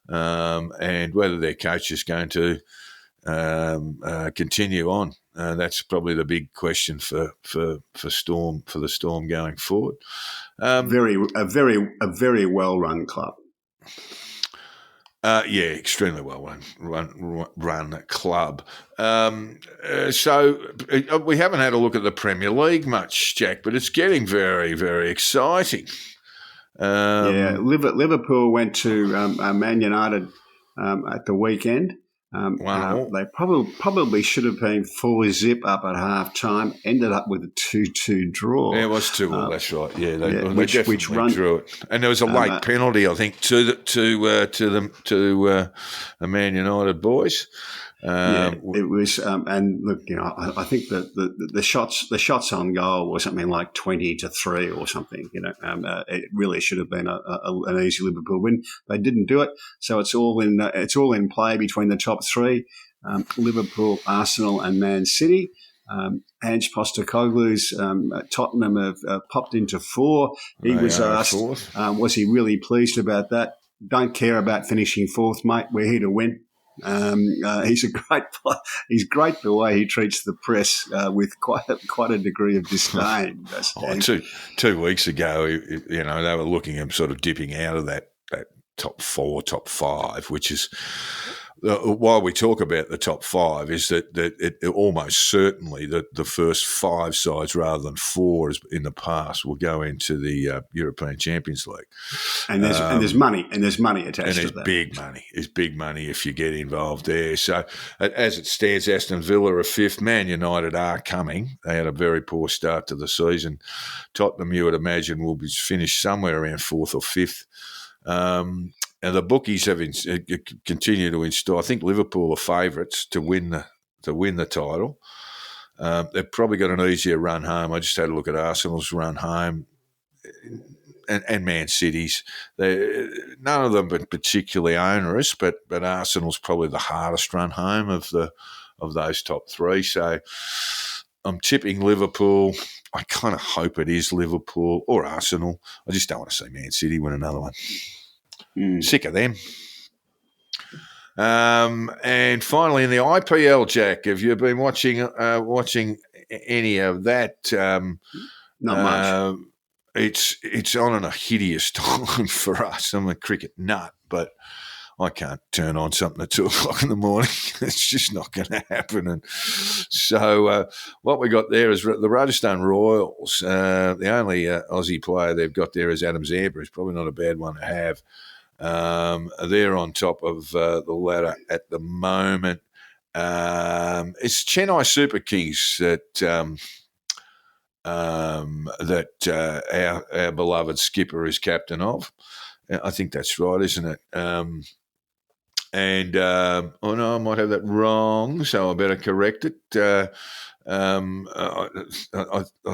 and whether their coach is going to continue on. That's probably the big question for Storm, for the Storm going forward. A very well run club. Extremely well run club. So we haven't had a look at the Premier League much, Jack, but it's getting very, very exciting. Liverpool went to Man United at the weekend. They probably should have been fully zip up at half time. Ended up with a 2-2 draw. Yeah, it was 2-2. That's right. Yeah, they definitely drew it. And there was a late penalty, I think, to the Man United boys. It was. And look, I think that the shots on goal were something like 20-3 or something. It really should have been an easy Liverpool win. They didn't do it, so it's all in play between the top 3: Liverpool, Arsenal, and Man City. Ange Postecoglou's Tottenham have popped into 4. He was asked, was he really pleased about that? Don't care about finishing 4th, mate. We're here to win. He's a great player. He's great the way he treats the press with quite a degree of disdain. 2 weeks ago, they were looking at sort of dipping out of that top 4, top 5, which is why we talk about the top 5 is that it almost certainly that the first 5 sides rather than 4 as in the past will go into the European Champions League. And there's money attached to that. There's big money if you get involved there. So as it stands, Aston Villa are 5th. Man United are coming. They had a very poor start to the season. Tottenham, you would imagine, will be finished somewhere around 4th or 5th. And the bookies have continue to install. I think Liverpool are favourites to win the title. They've probably got an easier run home. I just had a look at Arsenal's run home, and Man City's. None of them are particularly onerous, but Arsenal's probably the hardest run home of those top 3. So I'm tipping Liverpool. I kind of hope it is Liverpool or Arsenal. I just don't want to see Man City win another one. Sick of them. And finally, in the IPL, Jack, have you been watching any of that? Not much. It's on a hideous time for us. I'm a cricket nut, but I can't turn on something at 2 o'clock in the morning. It's just not going to happen. And so what we got there is the Rajasthan Royals. The only Aussie player they've got there is Adam Zampa. It's probably not a bad one to have. They're on top of the ladder at the moment. It's Chennai Super Kings that our beloved skipper is captain of. I think that's right, isn't it? Oh no, I might have that wrong, so I better correct it. I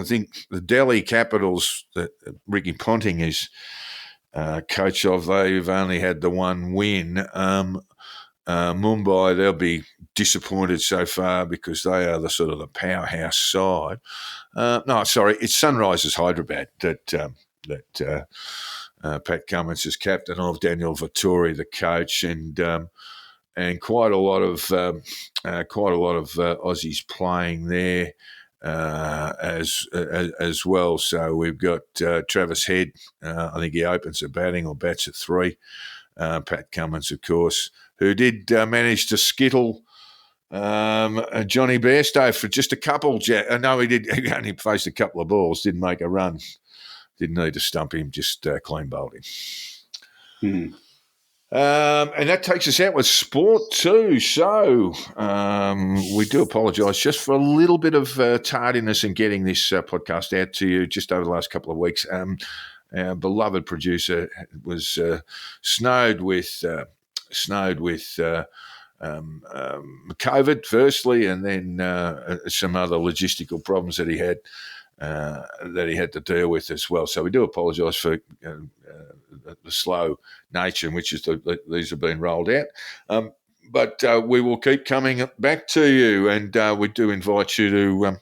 think the Delhi Capitals that Ricky Ponting is coach of, they've only had the one win. Mumbai, they'll be disappointed so far because they are the sort of the powerhouse side. No, sorry, it's Sunrisers Hyderabad that Pat Cummins is captain of, Daniel Vettori the coach, and quite a lot of Aussies playing there as well. So we've got Travis Head. I think he opens at batting or bats at 3. Pat Cummins, of course, who did manage to skittle Johnny Bairstow for just a couple. No, he did. He only faced a couple of balls. Didn't make a run. Didn't need to stump him. Just clean bowled him. And that takes us out with sport too. So we do apologise just for a little bit of tardiness in getting this podcast out to you just over the last couple of weeks. Our beloved producer was snowed with COVID firstly, and then some other logistical problems that he had to deal with as well. So we do apologise for the slow nature in which these have been rolled out. But we will keep coming back to you, and we do invite you to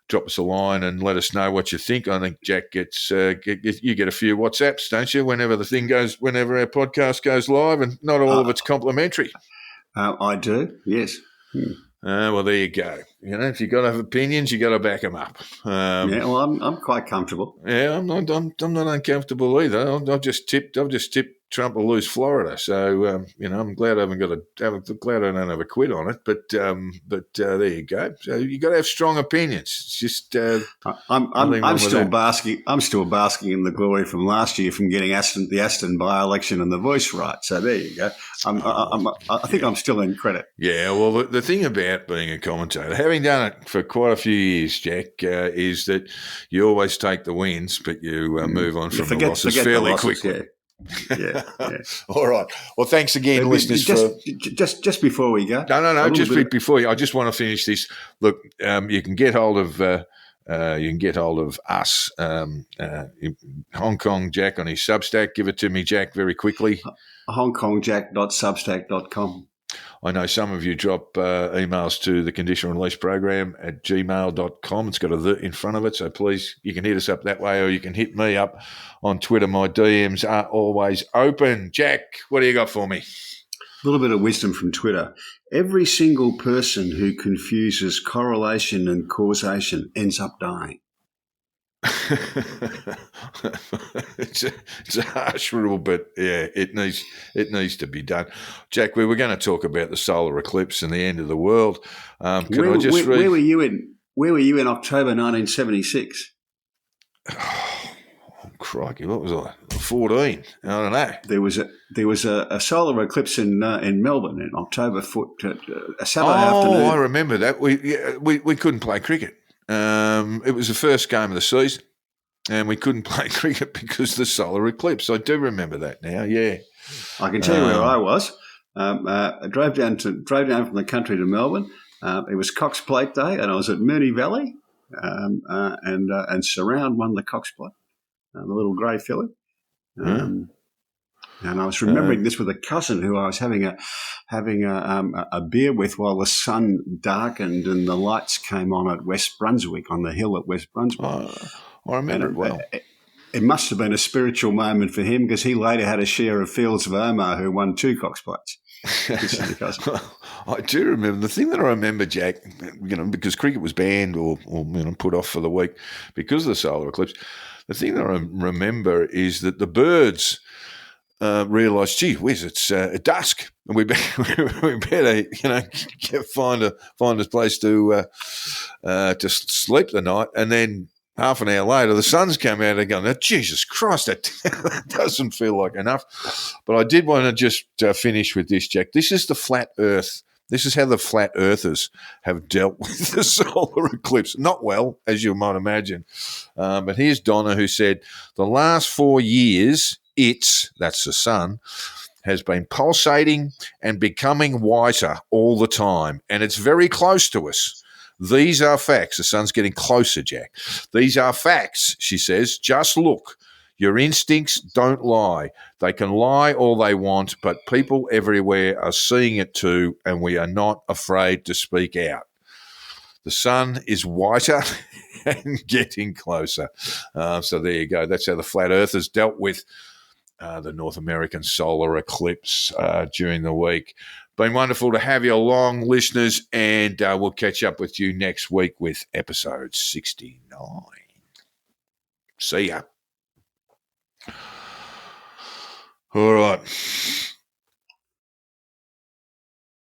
drop us a line and let us know what you think. I think Jack you get a few WhatsApps, don't you, whenever our podcast goes live, and not all of it's complimentary. I do, yes. Well, there you go. You know, if you got to have opinions, you got to back them up. Well, I'm quite comfortable. Yeah, I'm not uncomfortable either. I've just tipped Trump will lose Florida. So I'm glad I don't have a quid on it. But there you go. So you got to have strong opinions. It's just I'm still basking in the glory from last year from getting the Aston by-election and the voice right. So there you go. I think I'm still in credit. Yeah. Well, the thing about being a commentator, having done it for quite a few years, Jack, is that you always take the wins, but you move on from the losses fairly quickly. Yeah. All right. Well, thanks again, listeners. Just before we go. No. Before you, I just want to finish this. Look, you can get hold of us, Hong Kong Jack on his Substack. Give it to me, Jack, very quickly. HongKongJack.substack.com. I know some of you drop emails to the Conditional Release Program at gmail.com. It's got a "the" in front of it, so please, you can hit us up that way, or you can hit me up on Twitter. My DMs are always open. Jack, what do you got for me? A little bit of wisdom from Twitter. Every single person who confuses correlation and causation ends up dying. It's a harsh rule, but yeah, it needs to be done. Jack, we were going to talk about the solar eclipse and the end of the world. Where were you in October 1976? Oh, crikey, what was I? 14. I don't know. There was a solar eclipse in Melbourne in October, a Saturday afternoon. Oh, I remember that. We couldn't play cricket. It was the first game of the season, and we couldn't play cricket because of the solar eclipse. I do remember that now. Yeah, I can tell you where I was. I drove down from the country to Melbourne. It was Cox Plate Day, and I was at Moonee Valley, and Surround won the Cox Plate, the little grey filly. And I was remembering this with a cousin who I was having a beer with while the sun darkened and the lights came on at West Brunswick, on the hill at West Brunswick. I remember it well. It must have been a spiritual moment for him because he later had a share of Fields of Omar, who won 2 Cox Plates. I do remember. The thing that I remember, Jack, because cricket was banned or put off for the week because of the solar eclipse, the thing that I remember is that the birds realised, gee whiz, it's at dusk, and we better find a place to sleep the night, and then half an hour later the sun's come out and going, Jesus Christ, that doesn't feel like enough. But I did want to just finish with this, Jack. This is the flat Earth. This is how the flat earthers have dealt with the solar eclipse. Not well, as you might imagine. But here's Donna, who said, the last 4 years, that's the sun, has been pulsating and becoming whiter all the time. And it's very close to us. These are facts. The sun's getting closer, Jack. These are facts, she says. Just look. Your instincts don't lie. They can lie all they want, but people everywhere are seeing it too, and we are not afraid to speak out. The sun is whiter and getting closer. So there you go. That's how the flat earthers dealt with the North American solar eclipse during the week. Been wonderful to have you along, listeners, and we'll catch up with you next week with episode 69. See ya. All right.